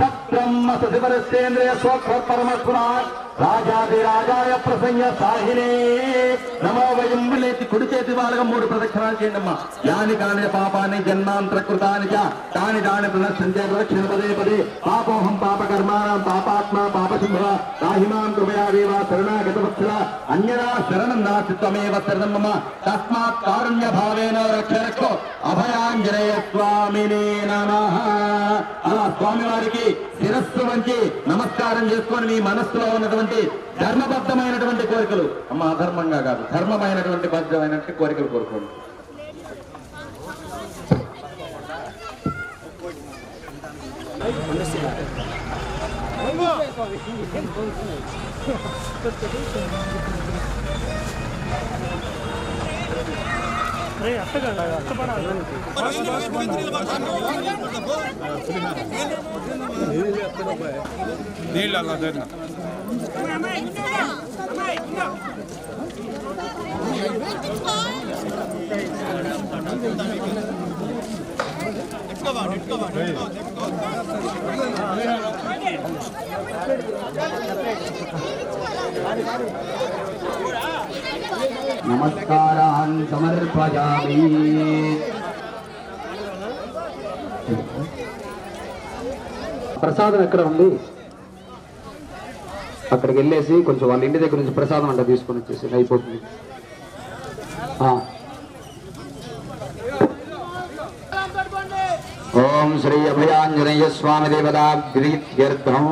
సబ్రహ్మ సశివరస్యేంద్రియ స్వపరమస్పురా రాజాదిరాజాయ ప్రసంగ సాహినే నమో వయం విలేతి కుడి చేతి వాళ్ళగా 3 ప్రదక్షిణాలు చేయండి అమ్మా యాని కాని పాపాన్ని జన్మాంతరకృతాని తాని దాని ప్రదక్షిణే ప్రదక్షిణ పదే పదే పాపోహం పాపకర్మాణం పాపాత్మ పాపశుభ రాహిమాం కృపయా దేవ శరణాగత వత్సల అన్యదా శరణం నాస్తి త్వమేవ శరణం మమ తస్మాత్ కారుణ్య భావేన రక్షరక్షో అభయాంజనేయ స్వామినే నమః. అలా స్వామివారికి శిరస్సు వంచి నమస్కారం చేసుకొని మీ మనస్సులో ఉన్నటువంటి ధర్మబద్ధమైనటువంటి కోరికలు అమ్మ అధర్మంగా కాదు ధర్మమైనటువంటి బద్ధమైనటువంటి కోరికలు కోరుకోండి. నమస్కారాన్ సమర్పయామి. ప్రసాదం ఎక్కడ ఉంది? అక్కడికి వెళ్ళేసి కొంచెం వాళ్ళ ఇంటి దగ్గర నుంచి ప్రసాదం అంట తీసుకొని వచ్చేసి అయిపోతుంది. ఓం శ్రీ అభయాంజనేయ స్వామి దేవతాగ్రీత్యర్థం